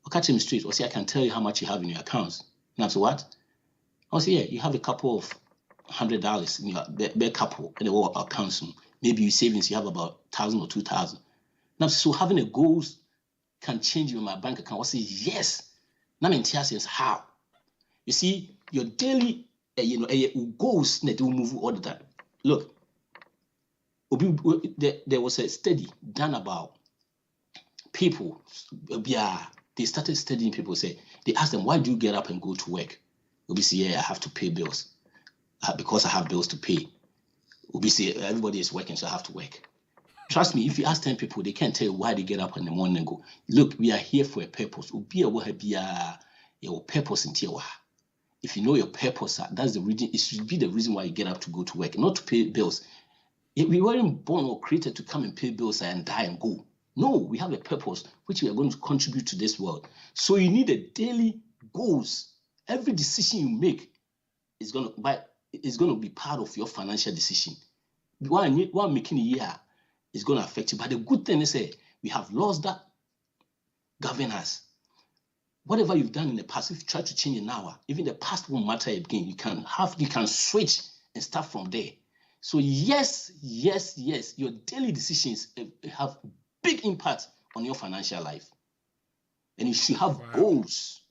I catch him straight. Or say I can tell you how much you have in your accounts. Now I'm say what? I say yeah, you have a couple of $100 in your couple and the accounts. Maybe your savings you have about 1,000 or 2,000. Now so having a goals can change in my bank account. I say yes. Now I'm says how. You see your daily goals that will move all the time. Look. There was a study done about people. They started studying people. Say they asked them, why do you get up and go to work? Obi say, yeah, I have to pay bills because I have bills to pay. Obi say, everybody is working, so I have to work. Trust me, if you ask 10 people, they can't tell you why they get up in the morning and go. Look, we are here for a purpose. Obi your purpose in Tiawa. If you know your purpose, that's the reason. It should be the reason why you get up to go to work, not to pay bills. We weren't born or created to come and pay bills and die and go. No, we have a purpose which we are going to contribute to this world. So you need a daily goals. Every decision you make is going to be part of your financial decision. What making a year is going to affect you. But the good thing is we have laws that govern us. Whatever you've done in the past, if you try to change it now, even the past won't matter again. You can switch and start from there. So yes, your daily decisions have big impact on your financial life. And you should have goals.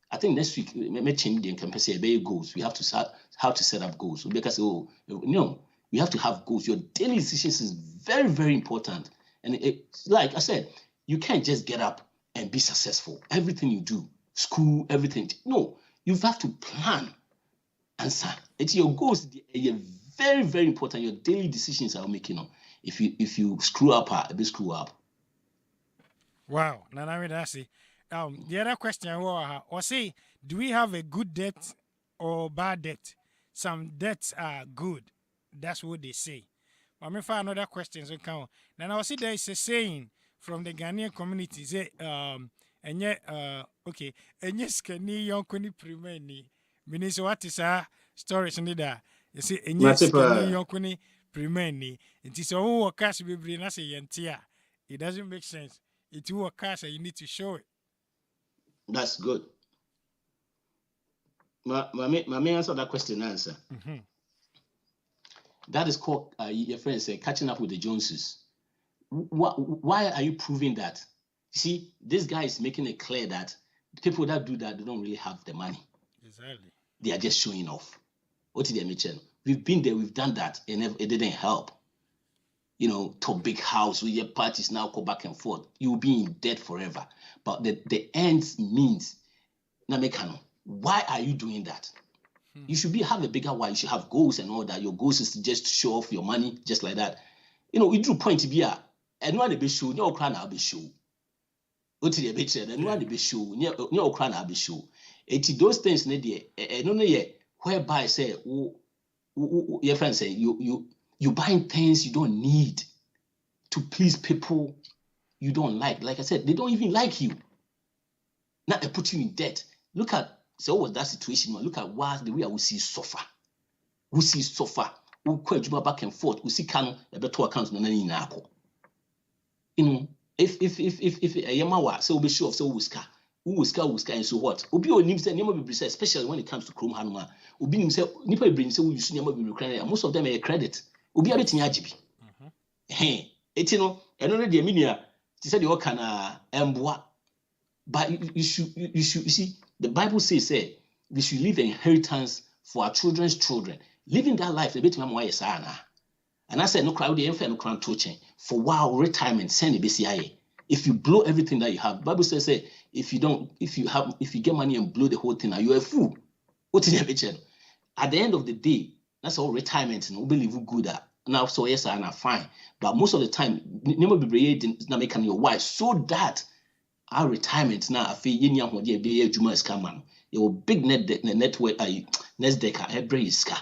I think next week, we change the company goals. We have to start how to set up goals. Because we have to have goals. Your daily decisions is very, very important. And like I said, you can't just get up and be successful. Everything you do, school, everything. No, you have to plan. Answer. It's your goals. Very, very important. Your daily decisions are making. If you screw up, a screw up. Wow, Nana, that's it. The other question was say, do we have a good debt or bad debt? Some debts are good. That's what they say. But me find another question. So come. Then I see there is a saying from the Ghanaian community. Say, and yet, okay, and yes, can you yonkuni primeni? Meaning, so what is our stories in there? You see, and yes, can you yonkuni primeni? It is all cash we bring us a yentia. It doesn't make sense. It's your cash and you need to show it. That's good. My answer that question answer. Mm-hmm. That is called your friend say catching up with the Joneses. Why are you proving that? You see, this guy is making it clear that people that do that, they don't really have the money. Exactly. They are just showing off. What did they mention? We've been there, we've done that, and it didn't help. You know, to big house with your parties now go back and forth. You'll be in debt forever. But the ends means, why are you doing that? You should have a bigger why. You should have goals and all that. Your goals is to just show off your money, just like that. You know, you drew point to be and one be show, no crown I'll be show. What did you be said? And one be show, no crown I'll be show. Those things, whereby say, your friend say, you buying things you don't need to please people you don't like. Like I said, they don't even like you. Now they put you in debt. Look at, so what was that situation? Look at the way I will see suffer. We see suffer. We quite back and forth. We see can a better accounts no nani nako. You know, if a yamawa so be sure of so wuska and so what? Obi o nim say nyama be say especially when it comes to Chrome Hanuma. Obi nim say nipa be say we use nyama be require. Most of them are credit. Obi abeti nya agibi. Eti no eno no de minia ti say the work can emboa. But you see, the Bible says we should leave an inheritance for our children's children. Living that life, the bit mama why sana. And I said no crowd the no crown touching for wow retirement send the BCI. If you blow everything that you have, Bible says if you get money and blow the whole thing, you're a fool. What is the at the end of the day, that's all retirement and we believe good at. Now so yes, and fine. But most of the time, never be not making your wife so that our retirement now, I feel you know what be Juma is coming. Your big network, next decker, every iska.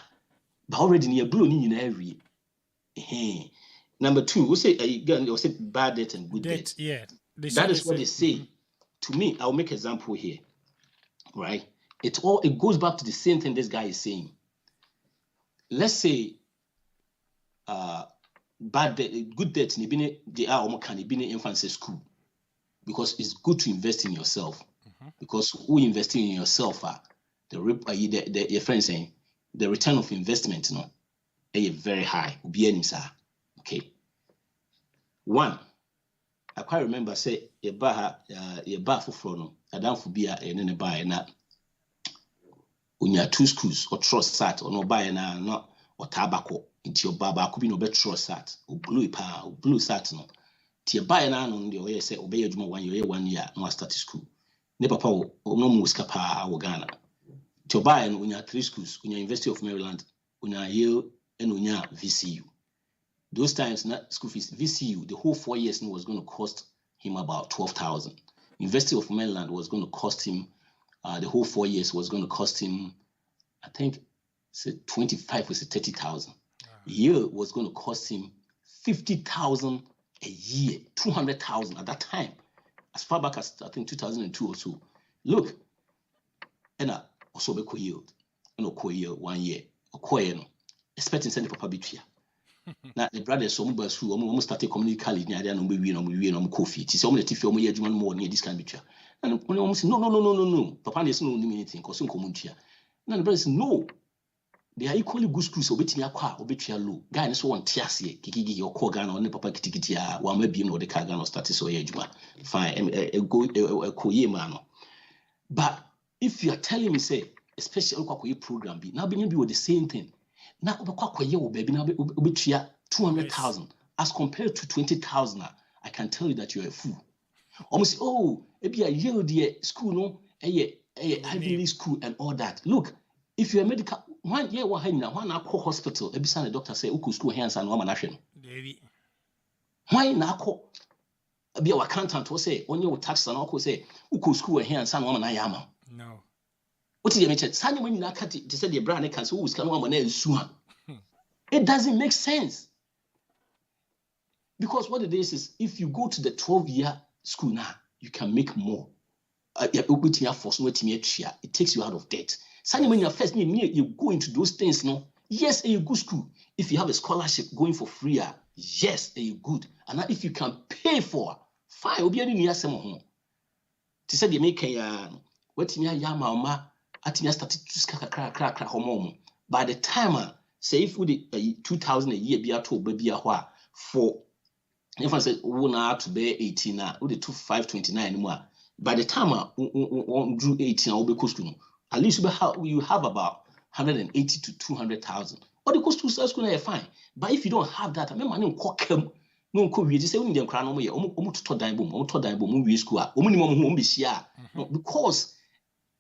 But already near blue in every. Number two, we say bad debt and good debt. Yeah, that is what they say. To me, I'll make an example here, right? it goes back to the same thing this guy is saying. Let's say bad debt, good debt they are almost can be in infant school, because it's good to invest in yourself. Because who investing in yourself the your friend saying the return of investment is very high. Okay. One, I quite remember say a bar for frono, a down for beer and a buy na unya 2 schools or trust sat or no buy na not or tobacco into your baba could be no better trust sat or blue sat no. Tia buy na on the way say obey your 1 year 1 year no start school. Ne papa no muskapa wo Ghana. To buy and unya 3 schools, unya University of Maryland, unya Yale and unya VCU. Those times not school fees VCU the whole 4 years was going to cost him about 12,000. University of Maryland was going to cost him the whole 4 years was going to cost him, I think, 25 or 30,000. Yale was going to cost him 50,000 a year, 200,000 at that time, as far back as I think 2002 or so. Look, and I also be yield, Yale 1 year, expecting send papa between. Now the brothers so mobile school almost started community college near there no we coffee. Ti say omo let omo year more near this kind between. And when omo say no, papa dey say no anything cause him community. Now the brothers say no. They are equally good schools obetimi akwa obetwa low. Guy no so won tiase kikigi your call Ghana on papa kitikiti a wa ma biem no de ka Ghana start so year adwuma. Fine, koye man. But if you are telling me say especially kwakoye program be now be with the same thing. Now, baby, now 200,000 as compared to 20,000. I can tell you that you're a fool. Almost, maybe a year dear school, no, a Ivy League school and all that. Look, if you're a medical 1 year, one hospital, every time the doctor say, "Uku school hands and woman action." Why now call be our accountant will say, on your tax and all say, "Uku school hands and woman I am." No. What did you mention? Sunny when you not cut it, they said the brand can say, "Who's coming on and It doesn't make sense. Because what it is if you go to the 12-year school now, you can make more. It takes you out of debt. Sunny when you're first, you go into those things, no? Yes, a good school. If you have a scholarship going for free, yes, a good. And now if you can pay for, fine, you'll be able to some home. To say they make a what me yama atinya statistics crack home. By the time say if we 2,000 a year be at all baby for if I said now to be 18 now we 529 more. By the time on drew 18 will be cost to at least you have about 180 to 200,000. Or the cost to school fine. But if you don't have that, I remember no we just say we dem kra no ye to dan bom we school minimum be share because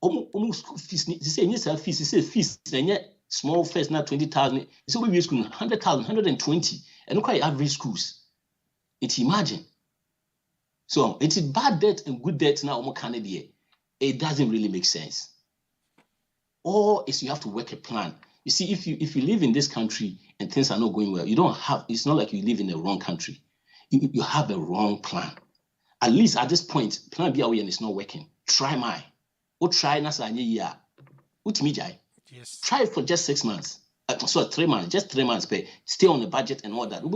school fees they say yes fees they say fees small first now 20,000 so we school 100,000 120 and look at average schools. It's imagine. So it's bad debt and good debt now Canada. It doesn't really make sense. Or is you have to work a plan. You see, if you live in this country and things are not going well, you don't have. It's not like you live in the wrong country. You have a wrong plan. At least at this point, plan B and it's not working. Try mine. Or try nasa year. Yes. Try it for just 6 months. So 3 months, just 3 months. But stay on the budget and all that. And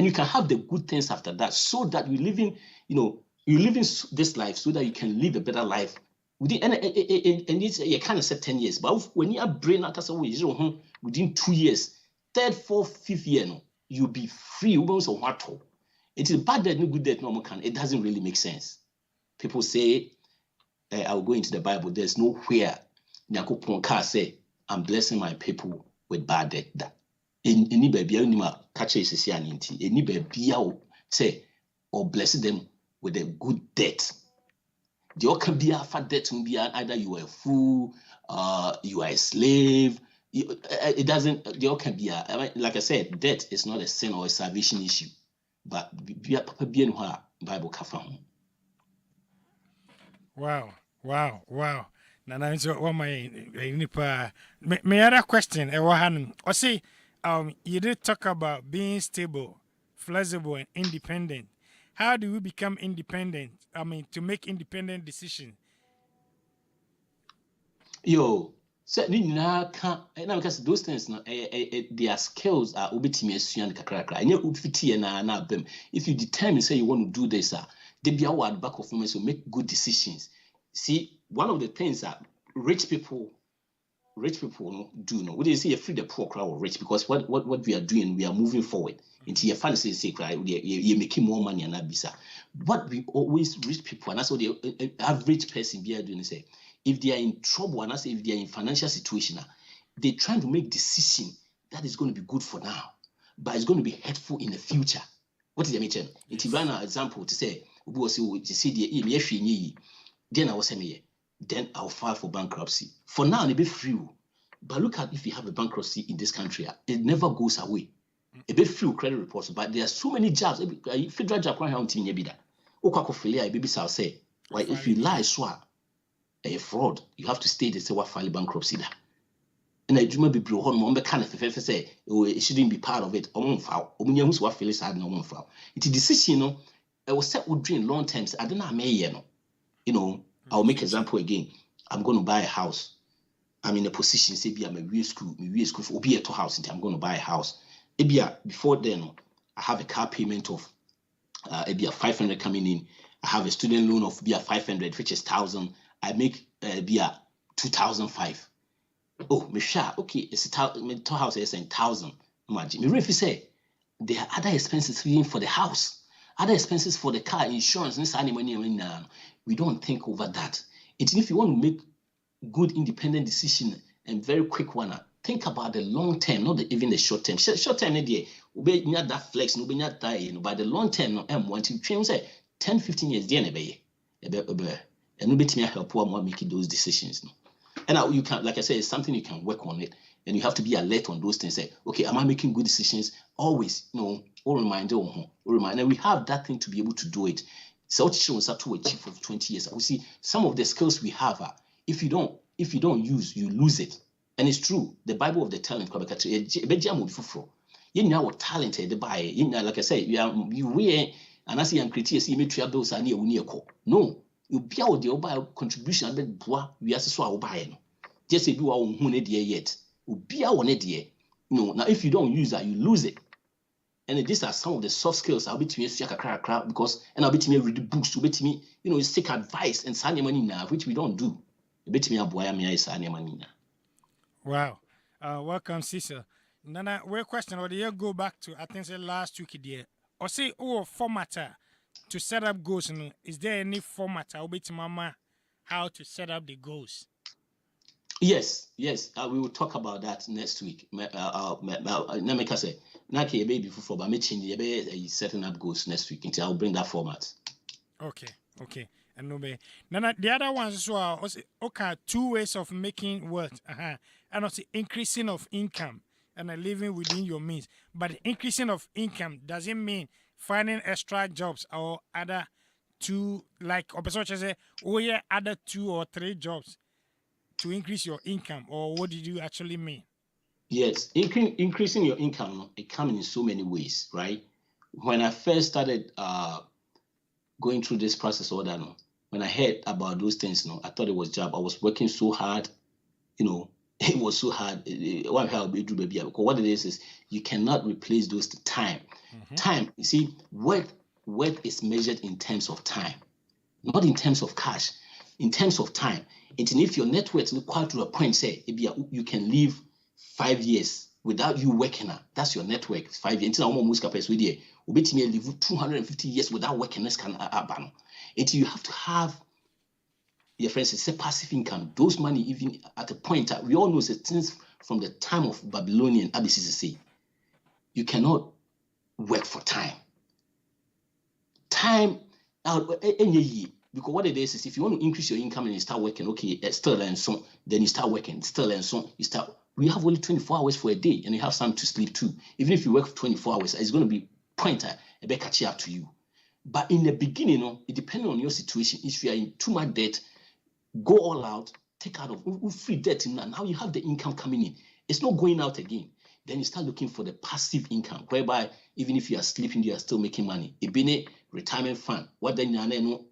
you can have the good things after that, so that you're living this life, so that you can live a better life. And it's you kind of set 10 years, but when you are brain out within 2 years, 3rd, 4th, 5th year, you'll be free. It is bad that no good that no can. It doesn't really make sense. People say, I will go into the Bible. There's nowhere Nyakopon can say, I'm blessing my people with bad debt. Any baby, catch a any baby say, or bless them with a good debt. There can be a fat debt, either you are a fool, you are a slave. It doesn't. There can be like I said, debt is not a sin or a salvation issue, but Bible kafam. Wow. Nana, so what my other question? I say, you did talk about being stable, flexible, and independent. How do we become independent? I mean, to make independent decisions? Yo, so because those things no their skills are obetimi asua and kakrakra. Anya ufiti na bem. If you determine say you want to do this, they be our back of moments to make good decisions. See, one of the things that rich people do no. What do you say? You free the poor crowd or rich because what we are doing, we are moving forward. Into your fancy say, right? You're making more money and that bisa. What we always rich people, and that's what the average person be doing. Say, if they are in trouble and I say if they are in financial situation, they're trying to make decision that is going to be good for now, but it's going to be hurtful in the future. What is the mention? It's an example to say, we see the then I was saying, then I'll file for bankruptcy. For now, it'll be free. But look at if you have a bankruptcy in this country, it never goes away. A bit few credit reports, but there are so many jobs. Federal job can't help you. Baby say, why if you lie, swap a fraud, you have to stay the say what file bankruptcy. And I do not be blue on kind of say, it shouldn't be part of it. File. What feel is no file. It's a decision, I was set with dream long terms. I don't know, I'll make example again. I'm going to buy a house. I'm in a position, say, I'm a real school for be a house, and I'm going to buy a house. Before then, I have a car payment of 500 coming in. I have a student loan of 500, which is 1,000. I make 2,005. Oh, Misha, okay, it's a house is 1,000. Imagine, if you say there are other expenses even for the house, other expenses for the car, insurance, we don't think over that. It's if you want to make good independent decision and very quick one, think about the long term, not even the short term. Short term, we not that flex, no, not that, but the long term, no, want to change 10, 15 years, and we be help one making those decisions. No? And now you can, like I said, it's something you can work on it, and you have to be alert on those things. Say, okay, am I making good decisions? Always, all reminder, and we have that thing to be able to do it. So was up to a chief of 20 years. We see some of the skills we have. If you don't use, you lose it. And it's true. The Bible of the talent, you know what talent the buy. Like I say, you wear and I see and critique see me bills are near. No, you be out the buy contribution. I bet we are so buy. Just say you are on yet. You be out on it. No, now if you don't use that, you lose it. And these are some of the soft skills I'll be to me because and I'll be to me read the books to be to me, take advice and sign your money now, which we don't do. Wow. Welcome, Cecil. Nana, where question or the year go back to I think last week there. Or say formatter to set up goals. Is there any formatter or mama how to set up the goals? Yes. We will talk about that next week. Nameka say, Naki baby for but me setting up goals next week until I'll bring that format. Okay. And no be. Nana, the other ones as well. Okay, 2 ways of making wealth. And also increasing of income and living within your means. But increasing of income doesn't mean finding extra jobs or other two, like or say, other 2 or 3 jobs to increase your income, or what did you actually mean? Yes, increasing your income, it comes in so many ways, right? When I first started going through this process, when I heard about those things, I thought it was job. I was working so hard, it was so hard. Because what it is you cannot replace those time. Mm-hmm. Time, you see, worth is measured in terms of time, not in terms of cash, in terms of time. And if your net worth is quite to a point, say, you can live 5 years without you working. That's your net worth. 5 years. Until almost capacity, we live 250 years without working. And you have to have, your friends say, passive income. Those money, even at a point, we all know since from the time of Babylonian ABCCC, you cannot work for time. Time, because what it is if you want to increase your income and you start working, okay, still and so, then you start working, still and so, we have only 24 hours for a day and you have some to sleep too. Even if you work for 24 hours, it's going to be pointer, a bit catch up to you. But in the beginning, it depends on your situation. If you are in too much debt, go all out, take out of free debt, and now you have the income coming in. It's not going out again. Then you start looking for the passive income, whereby even if you are sleeping, you are still making money. It be a retirement fund. What then you know,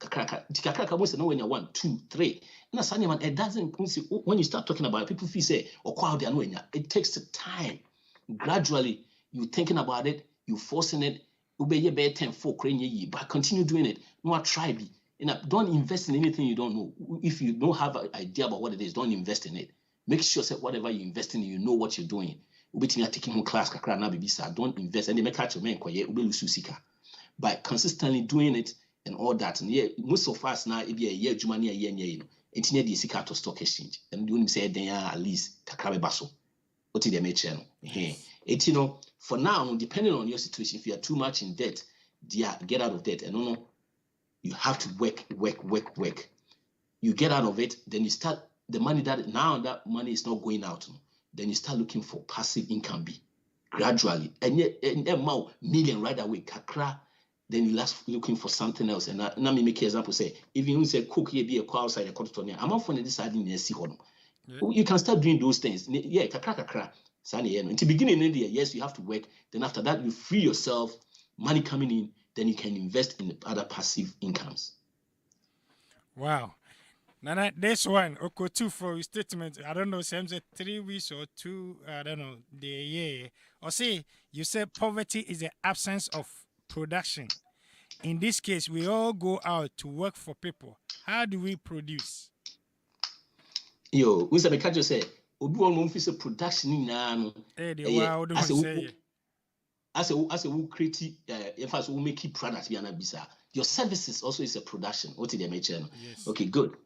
kakraka most no when you 1 2 3 na sanya man it doesn't when you start talking about it, people feel say or crowd there no it takes time. Gradually you thinking about it, you forcing it, obey be 10 4 crane but continue doing it. No try be. Don't invest in anything you don't know. If you don't have an idea about what it is, don't invest in it. Make sure that whatever you invest in, you know what you're doing. Taking home class, don't invest and they make catch your man by consistently doing it and all that. And yeah, most of us now it be a year Jumani a year, you know, and near the sika to stock exchange. And doing say then at least kakrabe baso. What did they make channel? It you know, for now, depending on your situation, if you are too much in debt, get out of debt. And no, you have to work. You get out of it, then you start the money that money is not going out. Then you start looking for passive income gradually. And more million right away, kakra. Then you last looking for something else. And now me make an example say, if you say cook here be a call outside a cotton, I'm not finding this idea in see you can start doing those things. Yeah, kakra. In the beginning of the year, yes, you have to work. Then after that, you free yourself, money coming in, then you can invest in other passive incomes. Wow. Now this one, okay, 2 for your statement. I don't know, same 3 weeks or 2, I don't know, the year. Or say, you said poverty is the absence of production. In this case, we all go out to work for people. How do we produce? Yo, we say because you say, obi won mo fi say production ni na no. As a who create if as who make products be na bisa. Your services also is a production. What did they mention? Yes. Okay, good.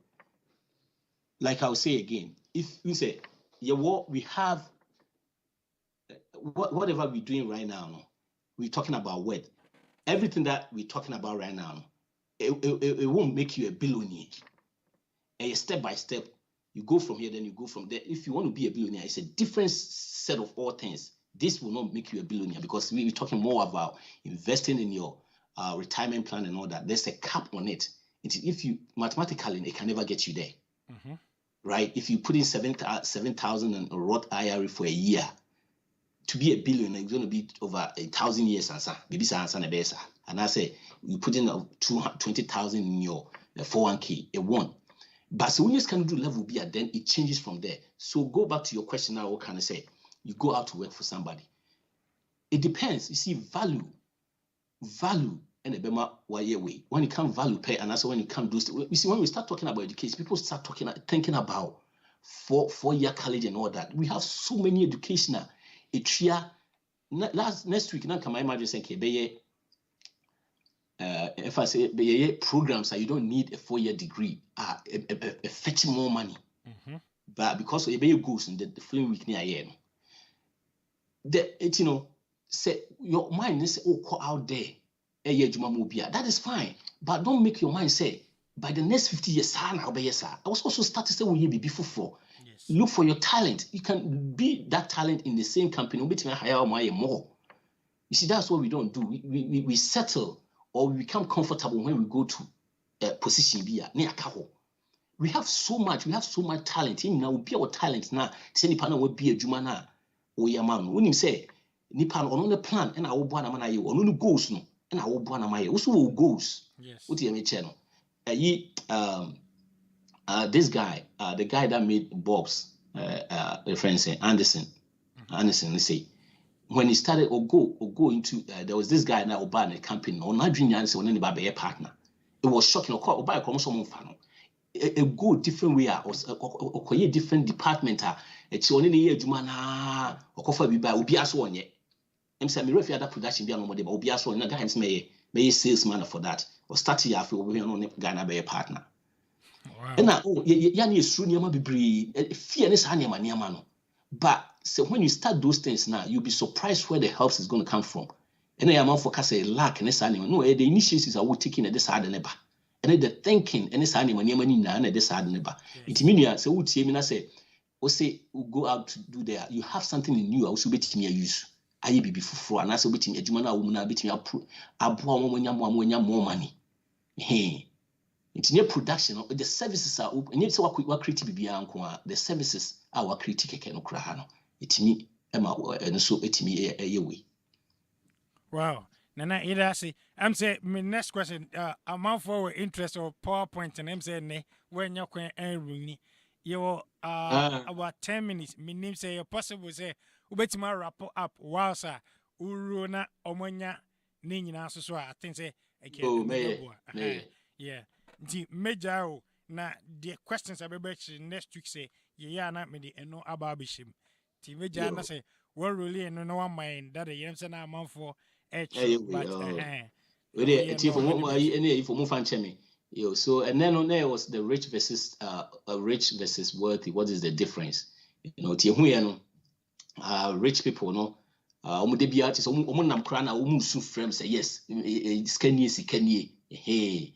Like I'll say again, if we say we have whatever we're doing right now, we're talking about what everything that we're talking about right now, it won't make you a billionaire. And step by step, you go from here, then you go from there. If you want to be a billionaire, it's a different set of all things. This will not make you a billionaire because we're talking more about investing in your retirement plan and all that. There's a cap on it. If you mathematically, it can never get you there. Mm-hmm. Right? If you put in 7,000 in a Roth IRA for a year, to be a billionaire, it's going to be over 1,000 years. And I say you put in 20,000 in your 401k, it won't. But so when you can do level B, then it changes from there. So go back to your question now. What can I say? You go out to work for somebody. It depends. You see, value, and when you come value pay, and also when you come do, you see, when we start talking about education, people start thinking about four-year college and all that. We have so many educational. Next week, now come I imagine saying, if I say programs that you don't need a 4-year degree, fetching more money. Mm-hmm. But because it goes in the following week near year, say your mind is out there. That is fine, but don't make your mind say by the next 50 years, I was also started to say we be before. Yes. Look for your talent. You can be that talent in the same company. More. You see, that's what we don't do. We settle or we become comfortable when we go to a position. We have so much talent. Now we be our talent now. Say Nipa will be a Jumana or Yaman. When you say Nipa on the plan and I will buy on the goals no. And I will buy my also goals. Yes. What do you mean, channel? This guy, the guy that made Bob's, the friend say Anderson. Mm-hmm. Anderson, let's say, when he started or go into, there was this guy that will buy a company. Or not doing Anderson when anybody a partner. It was shocking. Or buy a commercial fan. A go different way or a different department. It's only a year Jumana or coffee be by will be as one yet. I'm saying, me refer that production be no more. But be as one. Guy is may salesman for that or start here after we no Ghana be a partner. Wow. And now, yani is true. Niama be brave. Fear is niama no. But so when you start those things now, you'll be surprised where the help is going to come from. And I am for a lack and niama. No, the initiatives are taking at this side neighbor. And the thinking and this niama niama na this side neighbor. It means so would say me say, or say go out to do there. You have something in you. I also bet me a use. I be before and I say betting a Jumana woman betting more money. Hey, it's near production. The services are open. And it's what creative be the services are what critique no crahano. It's me, Emma, and so it's me a way. Wow. Nana, either say, I'm saying, my next question, amount for interest or PowerPoint, and I'm saying, ne, when you're going to you about 10 minutes. My name say, possible say, ubet my wrap up, wow, sir, uruna, omonya, nina, so I think say, okay, Oh, may yeah, the major na the questions I be next week say, yeah, not me the no ababishim. The major na say, well, really, no one mind that the yams and amount for. But we dey for mo any for mo fan chemi. Yo, so and then on there was the rich versus wealthy. What is the difference? You know, tie hu ye no rich people no omo de bia so omo nam kra na omo su frame say yes, sikanie. Hey,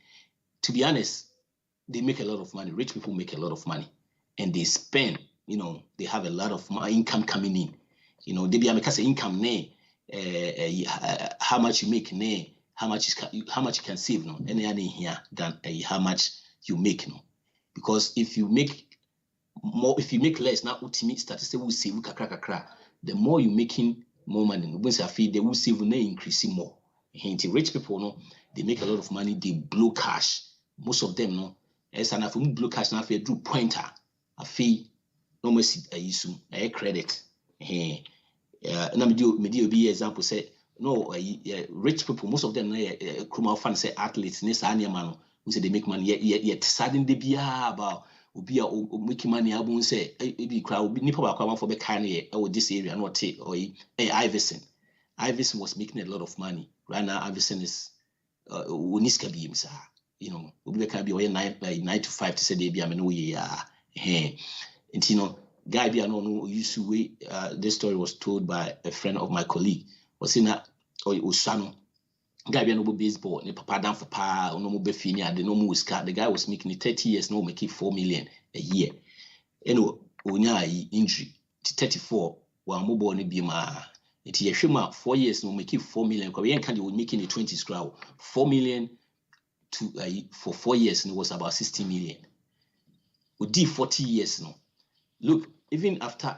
to be honest, they make a lot of money. Rich people make a lot of money and they spend, you know, they have a lot of income coming in. You know, they be make income ne how much you make, how much you can save, no, any other here than how much you make, no, because if you make more, if you make less, now ultimate statistics will save kakra. The more you making more money, once I feel they will save, they increasing more. And rich people, no, they make a lot of money, they blow cash. Most of them, no, as an after blow cash, now do pointer, a fee, no more issue, a credit. And I'm do be example say no rich people, most of them criminal fans say athletes ne sa man who say they make money yet sudden they be about obi a making money abun say be crowd nipa ba kwa for be kind or this area not take or Iverson was making a lot of money right now. Iverson is uniska be himsa, you know, obi can be 9 to 5 to say they be am no and you know guy be no used to wait. This story was told by a friend of my colleague. Was in that or Usano. Guy be no baseball, ne papa down for pa, no more befinia, the no more scar. The guy was making 30 years, no making 4 million a year. You know, injury to 34, while mobile ne be ma. It is a 4 years, no making 4 million. Korean candy was making a 20s crowd. 4 million to for 4 years, and it was about 60 million. We did 40 years, no. Look, even after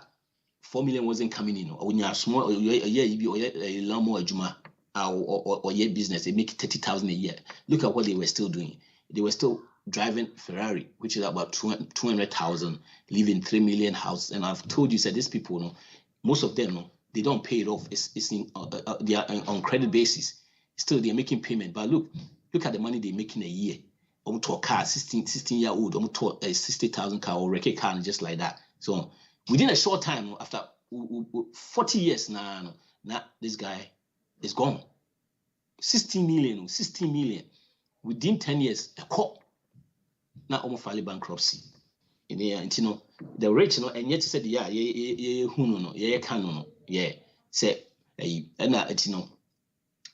4 million wasn't coming in, or when you are small, or a lot more juma or your business, they make 30,000 a year. Look at what they were still doing. They were still driving Ferrari, which is about 200,000, living 3 million house. And I've told you, said these people, no, most of them, no, they don't pay it off. It's in, they are on credit basis. Still, they're making payment. But look at the money they're making a year. To a car, 16-year-old, to a 60,000 car or wreck car, just like that. So within a short time, after 40 years now, this guy is gone. 60 million. Within 10 years, a cop. Now almost file bankruptcy. And you know, the rich, and yet said, say, and you know,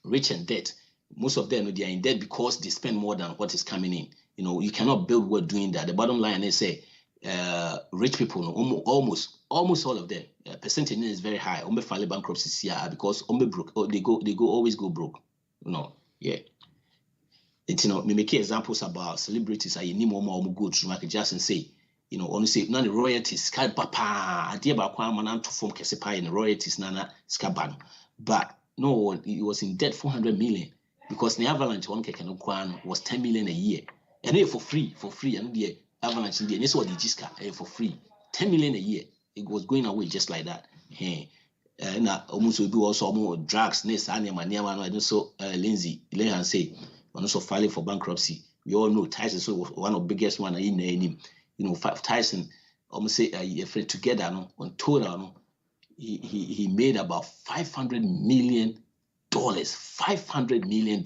rich and debt. Most of them, they are in debt because they spend more than what is coming in. You know, you cannot build wealth doing that. The bottom line is say, rich people, almost all of them, percentage is very high. File bankruptcy because broke. They always go broke. You know, yeah. It's, you know, me make examples about celebrities. I need more go to Michael Jackson say, you know, only say none the royalties. Sky papa, idea about man to form Kesepa in the royalties nana scaban, but no, it was in debt 400 million. Because the avalanche one can was 10 million a year, and it for free, and the avalanche in the this was the Jiska for free, 10 million a year. It was going away just like that. Hey, and almost will do also more drugs. Next, and also Lindsay Lehan say, and also filing for bankruptcy. We all know Tyson so one of the biggest one in him. You know, Tyson almost say a friend together no, on total no, he made about $500 million. $500 million.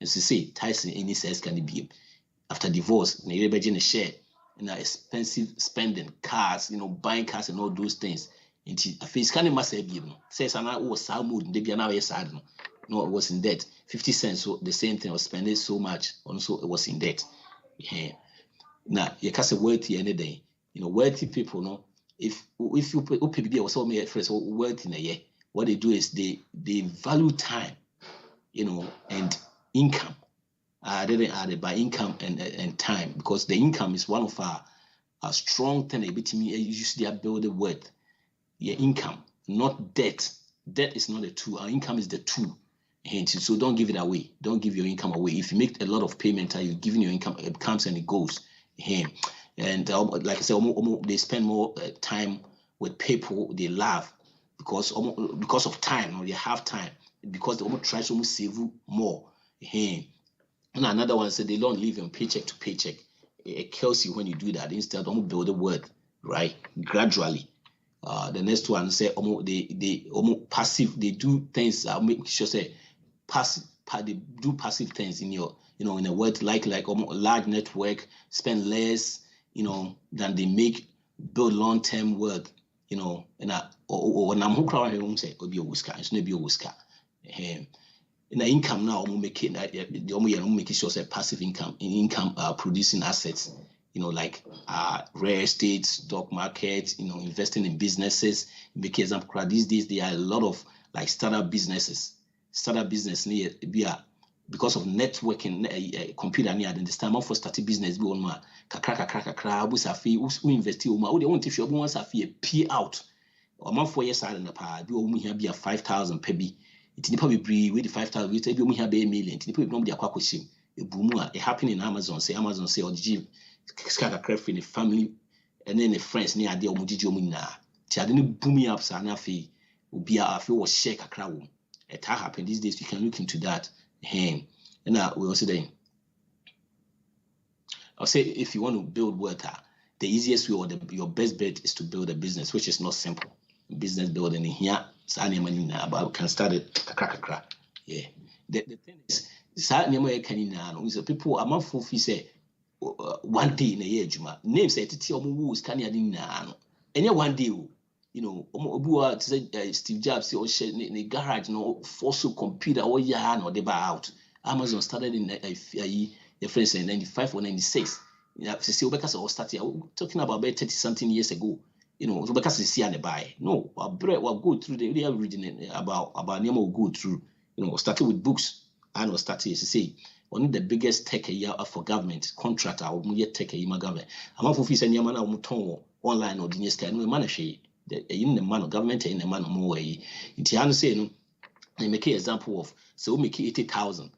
As you say, Tyson any says can be after divorce, a share in expensive spending, cars, you know, buying cars and all those things. Into a face can must have given. Says and I was sad mood, they be now sad. No, it was in debt. 50 cents, so the same thing was spending so much, also it was in debt. Yeah. Now you can't say wealthy any day. You know, wealthy people, no, if you PBB or so many friends wealthy in a year. What they do is they value time, you know, and income. They didn't add it by income and time, because the income is one of our strong thing. Usually build the wealth. Your income, not debt. Debt is not a tool. Our income is the tool. So don't give it away. Don't give your income away. If you make a lot of payment, you're giving your income, it comes and it goes. And like I said, they spend more time with people they love because of time, or they have time, because they almost try to save more. And another one said they don't live on paycheck to paycheck. It kills you when you do that. Instead, build a word, right? Gradually. The next one say they almost passive. They do things. Make sure say passive. They do passive things in your, in a word like a large network, spend less, than they make, build long-term work, and or I'm who crowd here say be a whisker. It's not be a whisker. In the income now, making sure say passive income producing assets, like real estate, stock market, investing in businesses. Make example, these days there are a lot of like startup businesses. Startup business near because of networking, computer near the time for starting business be on ma kakra bu safi who invest o ma we want if you want safi pay out or man 4 years in the pa be o mu here be 5,000 per bi it nipa be bri we the 5,000 we be o mu here be a million it nipa be no be akwa kwashim e bumu a e happen in Amazon say or give kakra free the family and then the friends near there o mu gigi o mu na ti ade no boom up sa na afi obi a afi wo share kakra wo. It happened these days. You can look into that. And now we also then. I'll say if you want to build wealth, the easiest way or your best bet is to build a business, which is not simple. Business building in here, but we can start it. Yeah. The thing is, people among folks say 1 day in a year, Juma. Name say to tell me can you any 1 day. Steve Jobs or in the garage, fossil computer or no they buy out. Amazon started in the friends in 95 or 96. Because I was talking about 30 something years ago. Because it's here and buy. No, we'll go through the real reading about Nemo will go through. Started with books and was started to say only the biggest tech for government contractor or tech government. I'm not for fees and Yamana online or the sky no manage. In the man of government in the man more way. Intiano say no, I make an example of so we make 80,000.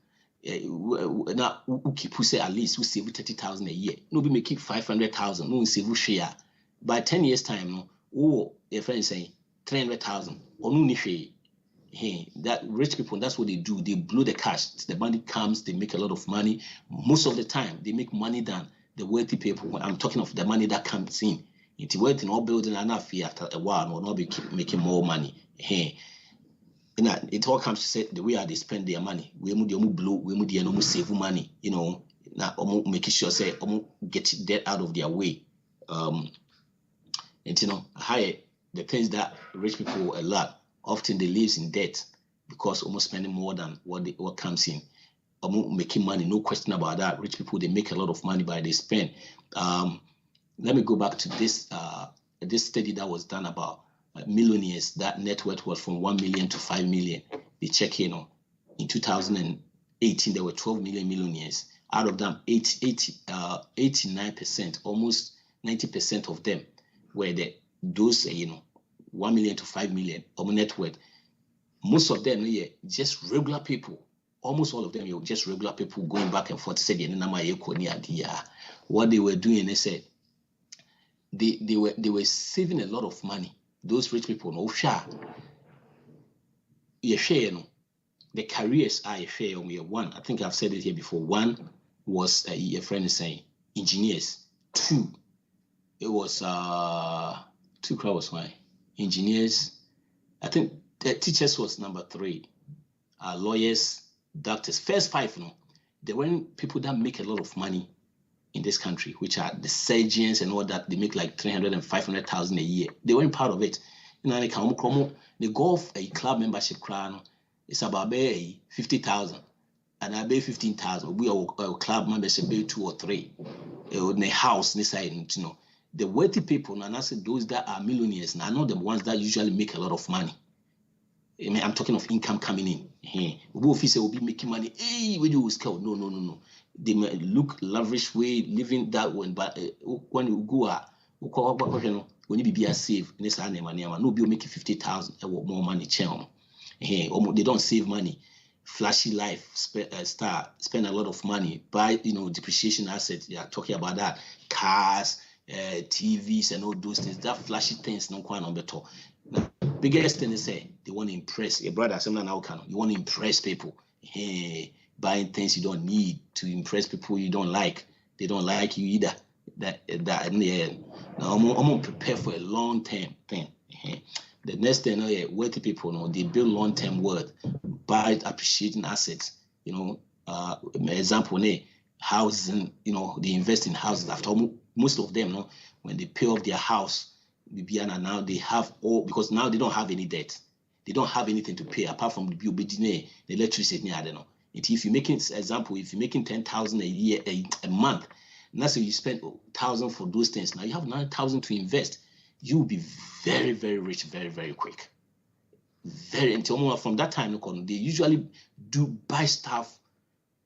Now who keep who say at least we save 30,000 a year. No be make 500,000. No save share. By 10 years time, no, oh your friend say 300,000 or no niche. Hey, that rich people, that's what they do. They blow the cash. The money comes, they make a lot of money. Most of the time, they make money than the wealthy people. When I'm talking of the money that comes in. It's worth in all building enough fee after a while or not be keep making more money. Hey, it all comes to say the way they spend their money. We blow, we save money. Now making sure say get debt out of their way. And higher the things that rich people a lot often they live in debt because almost spending more than what comes in. Making money, no question about that. Rich people they make a lot of money by they spend. Let me go back to this this study that was done about millionaires. That net worth was from 1 million to 5 million. They check in 2018 there were 12 million millionaires. Out of them, 89%, almost 90% of them were those 1 million to 5 million net worth. Most of them just regular people. Almost all of them just regular people going back and forth. Said what they were doing, they said. They were saving a lot of money. Those rich people, no share. You share, the careers are a share. One, I think I've said it here before. One was a friend is saying engineers. Two, it was two crowds. Why engineers? I think the teachers was number 3. Lawyers, doctors. First 5, they weren't people that make a lot of money in this country, which are the surgeons and all that. They make like 300,000 and 500,000 a year. They weren't part of it. They golf a club membership crown. It's about 50,000 and I pay 15,000. We are a club membership pay 2 or 3. In a house, this side, the wealthy people, and I said those that are millionaires, and I know the ones that usually make a lot of money. I'm talking of income coming in. Who officer will be making money. Hey, when you scout, no. They may look lavish way living that one, but when you go when you be a save, no be making 50,000 or more money. They don't save money. flashy life, spend a lot of money, buy depreciation assets. Yeah, talking about that, cars, TVs, and all those things. That flashy things, no quite number two. Biggest thing is say they want to impress your brother. Something now can you want to impress people. Hey, buying things you don't need to impress people you don't like. They don't like you either. That in the end. Now I'm gonna prepare for a long term thing. The next thing, wealthy people, they build long term wealth by appreciating assets. Example, housing. They invest in houses. After most of them, when they pay off their house, now they have all, because now they don't have any debt. They don't have anything to pay apart from the bill, the electricity. I don't know. If you're making 10,000 a year, a month, and that's you spend 1,000 for those things. Now you have 9,000 to invest. You will be very, very rich, very, very quick. From that time, they usually do buy stuff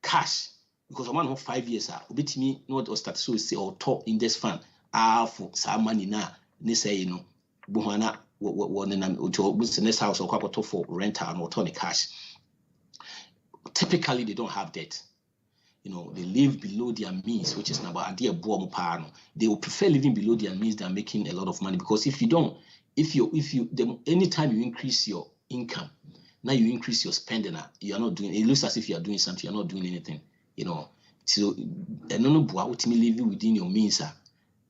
cash, because I'm on 5 years. Obit me not or start so say or talk in this fund. For some money now. They say buhana next house or capital for rental or turn cash. Typically, they don't have debt. They live below their means, which is about idea boom pano. They will prefer living below their means than making a lot of money, because anytime you increase your income, now you increase your spending. You are not doing. It looks as if you are doing something. You are not doing anything. So I don't know what me living within your means.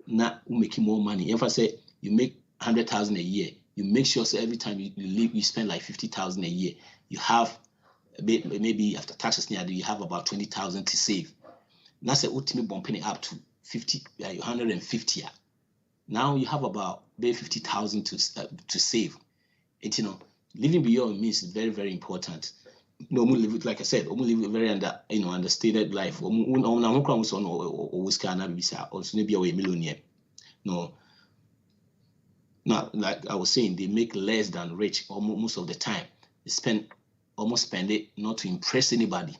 Now making more money. If I say you make 100,000 a year, you make sure so every time you live, you spend like 50,000 a year. You have maybe after taxes you have about 20,000 to save. Now say ultimate bumping it up to 150. Now you have about maybe 50,000 to save. Living beyond means is very, very important. Live, like I said, live a very understated life. Also maybe a millionaire. No. Now, like I was saying, they make less than rich most of the time. They spend it not to impress anybody.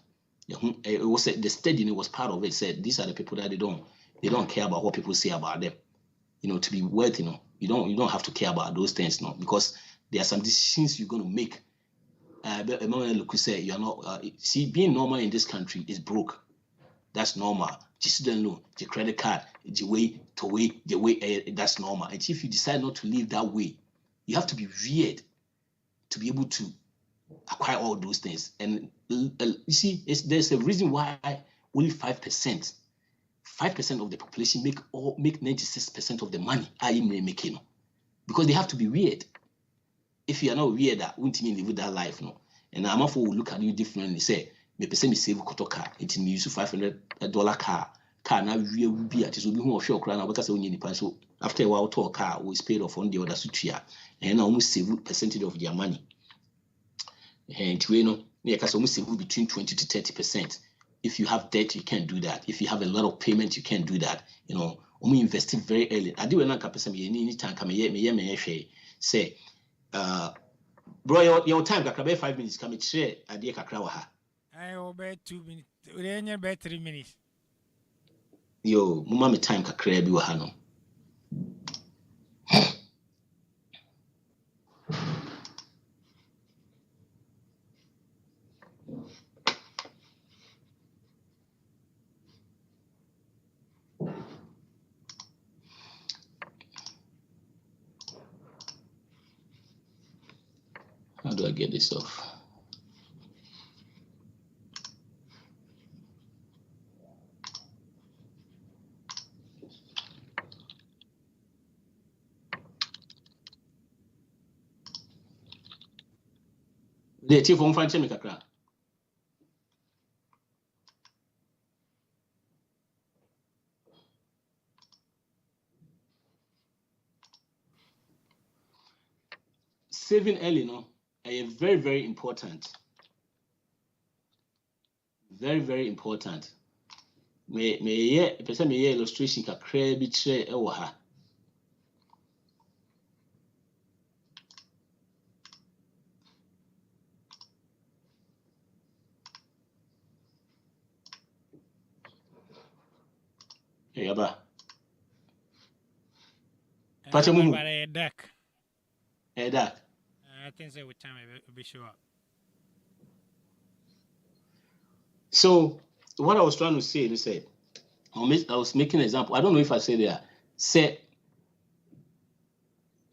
It was the study, was part of it. Said these are the people that they don't care about what people say about them. To be wealthy, you don't have to care about those things, because there are some decisions you're going to make. Look, say you're not. Being normal in this country is broke. That's normal. Just don't know the credit card, the way, that's normal. And if you decide not to live that way, you have to be weird to be able to acquire all those things. And you see, there's a reason why only 5% of the population make 96% of the money I am making, because they have to be weird. If you are not weird, that won't mean live that life, And I'm also look at you differently. Say, me save a car. It means $500 car. Now we will be at it. So we will show crown. Because so after a while, to a car was paid off on the other suture, and almost save percentage of their money. And because almost save between 20 to 30%. If you have debt, you can't do that. If you have a lot of payment, you can't do that. We invested very early. I do not capacity. Any time come here, say, bro, your time kakra 5 minutes. Come share idea kakra wa ha. I obey 2 minutes. We about 3 minutes. Yo, mama me time kakra bi wa ha no. How do I get this off? The chief won't find me kakra. Saving early, very, very important. Very, very important. Me illustration kakra bi kire e wo ha. Hey, Aba. Pachamu. Duck. Hey, Duck. I think so with time will be sure. So what I was trying to say is say I was making an example. I don't know if I say there. Say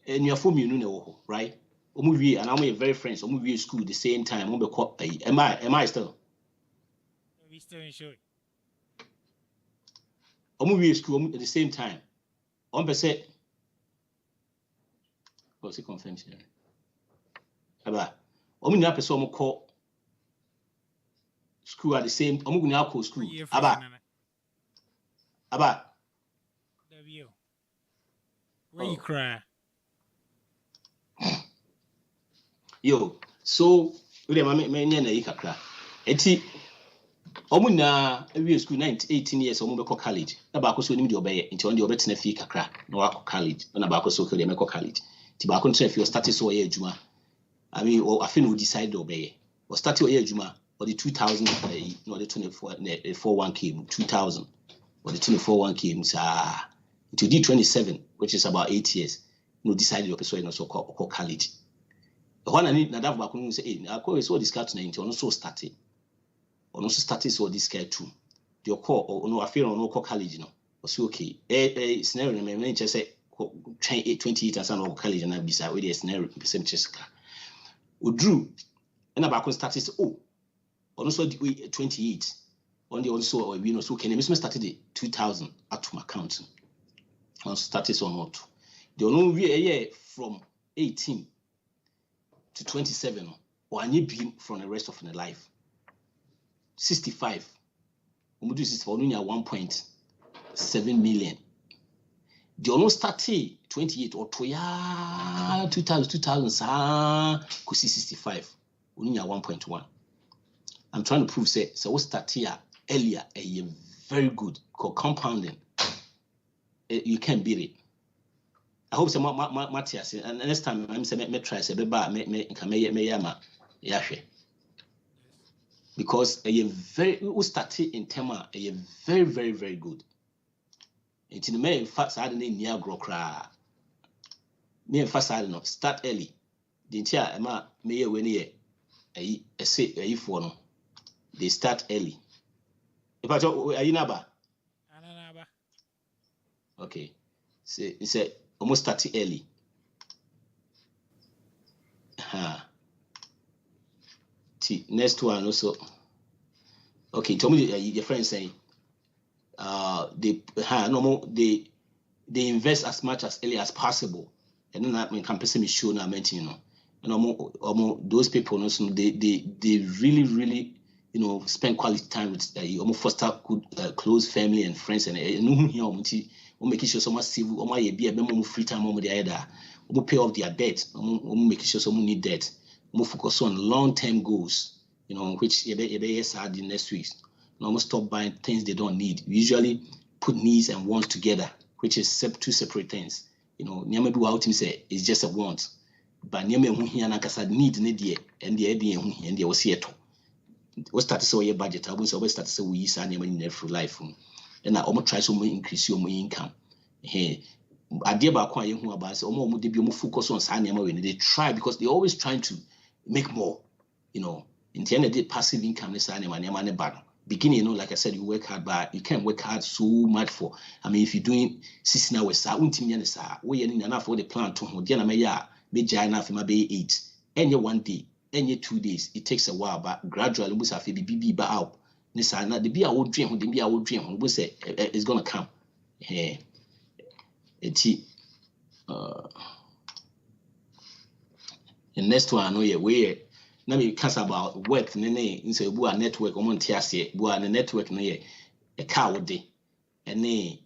and your phone you know right? And I'm very friends. We school the same time. Am I still? We still in show. We school at the same time. On per se. What's it confirmed here? Aba. Na person call school at the same. Gonna call school. Aba. Where you cry? Yo, so we dey me na yi kakra. Eti na we school 18 years be call college. Na ba ko so nim de obeye. Nti on de obetena fie kakra na wa call college. Na ba ko so ke de me call college. Ti ba ko ntra fie start so ye adwuma. I mean, I feel we decide obey. Or start your year juma or the 2000 no the 41 came 2000 or the 24 came to D27, which is about 8 years. No decided your person also call college. The one I need that back when say, hey, I call so this cat 90 also started. Or also started so this guy too. The call or no I feel on no call college, you know. Was okay. Scenario me just say 28 and some college and I beside with the scenario percent cheska. Drew and about started also 28 on the also we know so can you started the 2000 at my account on started or not the only year from 18 to 27 or any being from the rest of the life 65 we do this for only 1.7 million. The almost started 28 or 2000 could see 65 only 1.1. I'm trying to prove say so what start here earlier a very good called compounding. You can't beat it. I hope some Matthias and next time I'm saying me try say me yama yahwe. Because a very we started in tema a very very very good. It's in the fact I didn't near grow cry. Me and fast I don't start early. The entire Emma may when ye a say a for no. They start early. If I talk are you naba? Okay. Say it's almost 30 early. Next one also. Okay, tell me your friend saying they invest as much as early as possible, and then that can person is shown I mentioned, you know, and those people also they really spend quality time with foster good close family and friends and making sure someone civil be a free time there pay off their debt making sure someone need debt focus on long-term goals, which sad in next week. Almost stop buying things they don't need. We usually put needs and wants together, which is two separate things. Nyame bi out him say it's just a want, but nyame hu hia na kasa need ne de and the idea hu hia de was here to. We start to say your budget, I will always start to say we use nyame in through life. And I almost try to increase your income. Hey, idea ba kwa ye hu about say omo de bi omo focus on sa nyame we they try because they always trying to make more. In the end of the day, passive income is nyame bad. Beginning, like I said, you work hard, but you can't work hard so much for. I mean, if you're doing 16 hours, we enough for the plan to hold. Enough, maybe 8. Any 1 day, any 2 days, it takes a while, but gradually, we have to be out. The be our dream, the be our dream. We say it's gonna come. The next one, where. Now we cast about work in say bu a network o monte ase bu a network no ye e ka wo de ene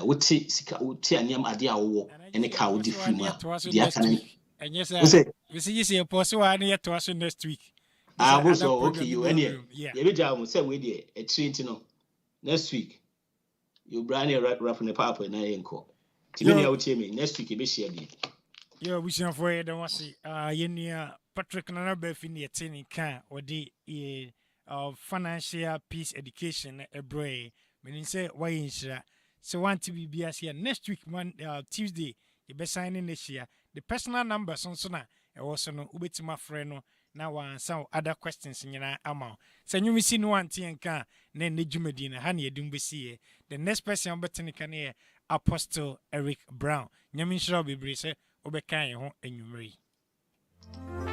wote sika wote aniam ade a wo ene ka wo de free ma dia kan we see you post one year to us next week so okay you ene ye be jam say we dey e treat no next week you brand rap ne papa na yenko ti me ya wote me next week e be share bi we see for you don't see yenia Patrik na Barfi ni etini kan odi financial peace education ebroe meaning say why inshira so want to be here next week Tuesday you be signing this year the personal number so na e wo so no ubetima frɛ no na wansa other questions nyina ama sɛ nwumi si no ante nka na ne dwumadi na ha ne yɛdum bɛsie the next person obetene ka ne Apostle Eric Brown nyame nhyira bebre sɛ obɛka yɛ ho anwumre